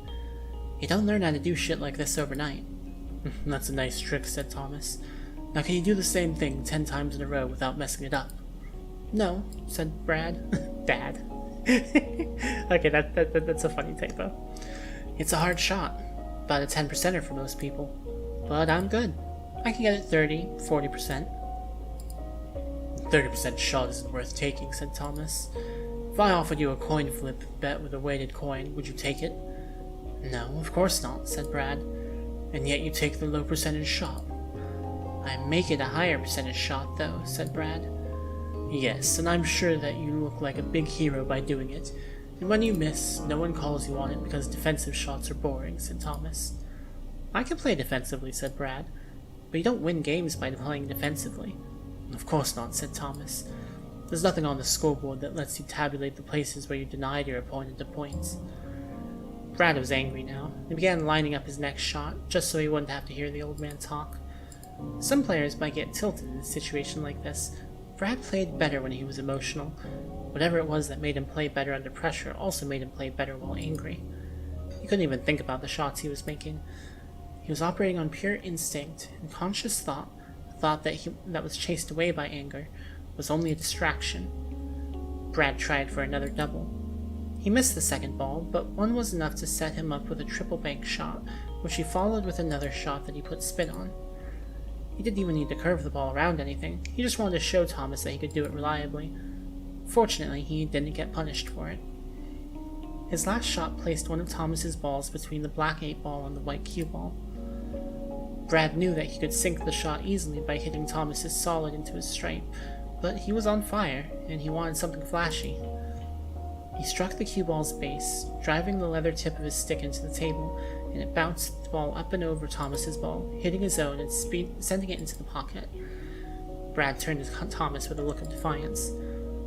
"You don't learn how to do shit like this overnight." "That's a nice trick," said Thomas. "Now can you do the same thing 10 times in a row without messing it up?" "No," said Brad. Dad. Okay, that's a funny typo. "It's a hard shot. About a 10%er for most people. But I'm good. I can get it 30, 40%. 30% shot isn't worth taking," said Thomas. "If I offered you a coin flip bet with a weighted coin, would you take it?" "No, of course not," said Brad. "And yet you take the low percentage shot." "I make it a higher percentage shot, though," said Brad. "Yes, and I'm sure that you look like a big hero by doing it. And when you miss, no one calls you on it because defensive shots are boring," said Thomas. "I can play defensively," said Brad. "But you don't win games by playing defensively." "Of course not," said Thomas. "There's nothing on the scoreboard that lets you tabulate the places where you denied your opponent a point." Brad was angry now. He began lining up his next shot, just so he wouldn't have to hear the old man talk. Some players might get tilted in a situation like this. Brad played better when he was emotional. Whatever it was that made him play better under pressure also made him play better while angry. He couldn't even think about the shots he was making. He was operating on pure instinct, and conscious thought, a thought that was chased away by anger, was only a distraction. Brad tried for another double. He missed the second ball, but one was enough to set him up with a triple bank shot, which he followed with another shot that he put spin on. He didn't even need to curve the ball around anything. He just wanted to show Thomas that he could do it reliably. Fortunately, he didn't get punished for it. His last shot placed one of Thomas's balls between the black 8-ball and the white cue ball. Brad knew that he could sink the shot easily by hitting Thomas's solid into his stripe, but he was on fire, and he wanted something flashy. He struck the cue ball's base, driving the leather tip of his stick into the table, and it bounced the ball up and over Thomas's ball, hitting his own and sending it into the pocket. Brad turned to Thomas with a look of defiance.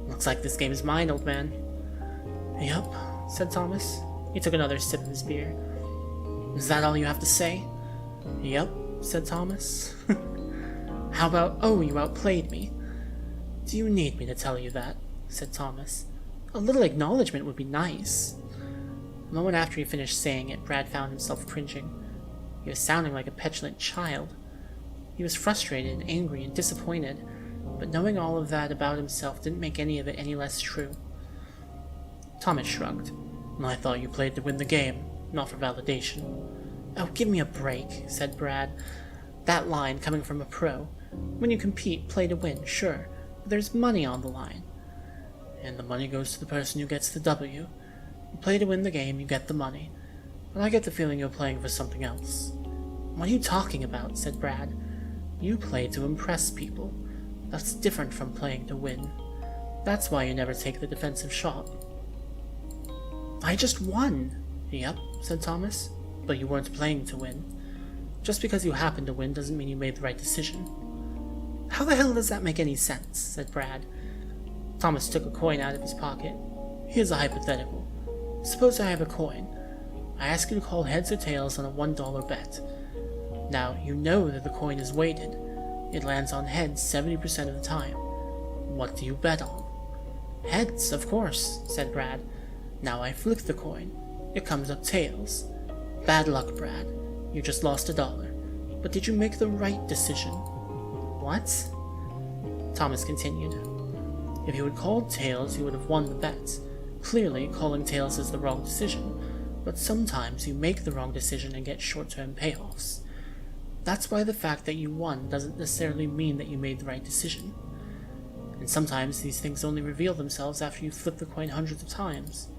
"Looks like this game is mine, old man." "Yup," said Thomas. He took another sip of his beer. "Is that all you have to say?" "Yup," said Thomas. "How about, oh, you outplayed me?" "Do you need me to tell you that?" said Thomas. "A little acknowledgement would be nice." A moment after he finished saying it, Brad found himself cringing. He was sounding like a petulant child. He was frustrated and angry and disappointed, but knowing all of that about himself didn't make any of it any less true. Thomas shrugged. "I thought you played to win the game, not for validation." "Oh, give me a break," said Brad. "That line coming from a pro. When you compete, play to win, sure, but there's money on the line." "And the money goes to the person who gets the W. You play to win the game, you get the money. But I get the feeling you're playing for something else." "What are you talking about?" said Brad. "You play to impress people. That's different from playing to win. That's why you never take the defensive shot." "I just won." "Yep," said Thomas, "but you weren't playing to win. Just because you happened to win doesn't mean you made the right decision." "How the hell does that make any sense?" said Brad. Thomas took a coin out of his pocket. "Here's a hypothetical. Suppose I have a coin. I ask you to call heads or tails on a $1 bet. Now, you know that the coin is weighted. It lands on heads 70% of the time. What do you bet on?" "Heads, of course," said Brad. "Now I flick the coin. It comes up tails. Bad luck, Brad. You just lost $1. But did you make the right decision?" "What?" Thomas continued. "If you had called tails, you would have won the bet. Clearly, calling tails is the wrong decision, but sometimes you make the wrong decision and get short-term payoffs. That's why the fact that you won doesn't necessarily mean that you made the right decision. And sometimes these things only reveal themselves after you flip the coin hundreds of times."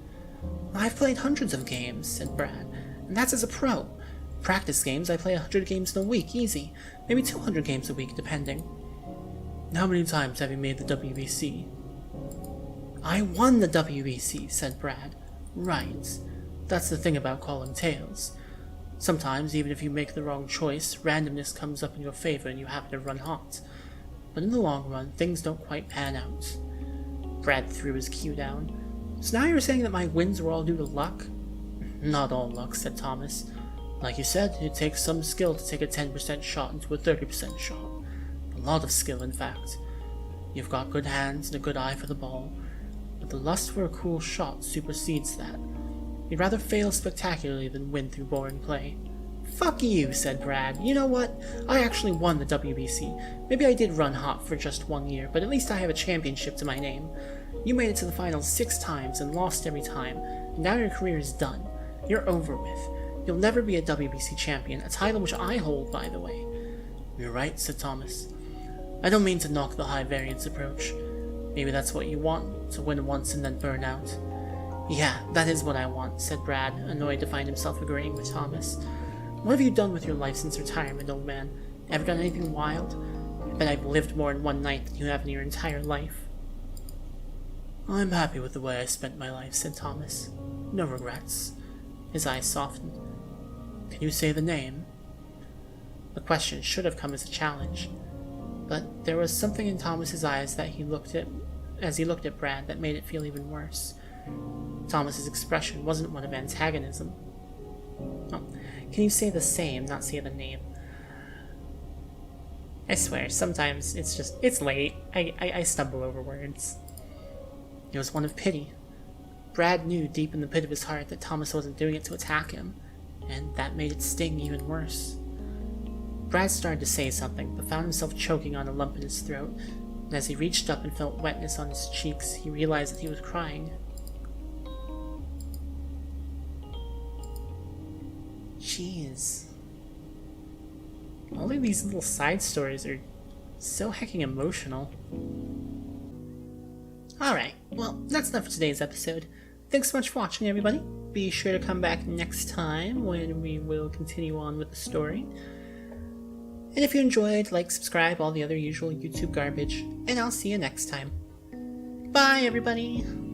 "I've played hundreds of games," said Brad, "and that's as a pro. Practice games, I play 100 games in a week, easy. Maybe 200 games a week, depending." "How many times have you made the WBC?" "I won the WBC," said Brad. "Right. That's the thing about calling tails. Sometimes, even if you make the wrong choice, randomness comes up in your favor and you happen to run hot. But in the long run, things don't quite pan out." Brad threw his cue down. "So now you're saying that my wins were all due to luck?" "Not all luck," said Thomas. "Like you said, it takes some skill to take a 10% shot into a 30% shot. A lot of skill, in fact. You've got good hands and a good eye for the ball, but the lust for a cool shot supersedes that. You'd rather fail spectacularly than win through boring play." "Fuck you," said Brad. "You know what? I actually won the WBC. Maybe I did run hot for just 1 year, but at least I have a championship to my name. You made it to the finals 6 times and lost every time, and now your career is done. You're over with. You'll never be a WBC champion, a title which I hold, by the way." "You're right," said Thomas. "I don't mean to knock the high variance approach. Maybe that's what you want, to win once and then burn out." "Yeah, that is what I want," said Brad, annoyed to find himself agreeing with Thomas. "What have you done with your life since retirement, old man? Ever done anything wild? I bet I've lived more in one night than you have in your entire life." "I'm happy with the way I spent my life," said Thomas. "No regrets." His eyes softened. "Can you say the name?" The question should have come as a challenge, but there was something in Thomas's eyes that as he looked at Brad that made it feel even worse. Thomas's expression wasn't one of antagonism. "Oh, can you say the same, not say the name?" I swear, sometimes it's late. I stumble over words. It was one of pity. Brad knew deep in the pit of his heart that Thomas wasn't doing it to attack him, and that made it sting even worse. Brad started to say something, but found himself choking on a lump in his throat, and as he reached up and felt wetness on his cheeks, he realized that he was crying. Jeez. All of these little side stories are so hecking emotional. Alright, well, that's enough for today's episode. Thanks so much for watching, everybody. be sure to come back next time when we will continue on with the story. And if you enjoyed, like, subscribe, all the other usual YouTube garbage, and I'll see you next time. Bye, everybody!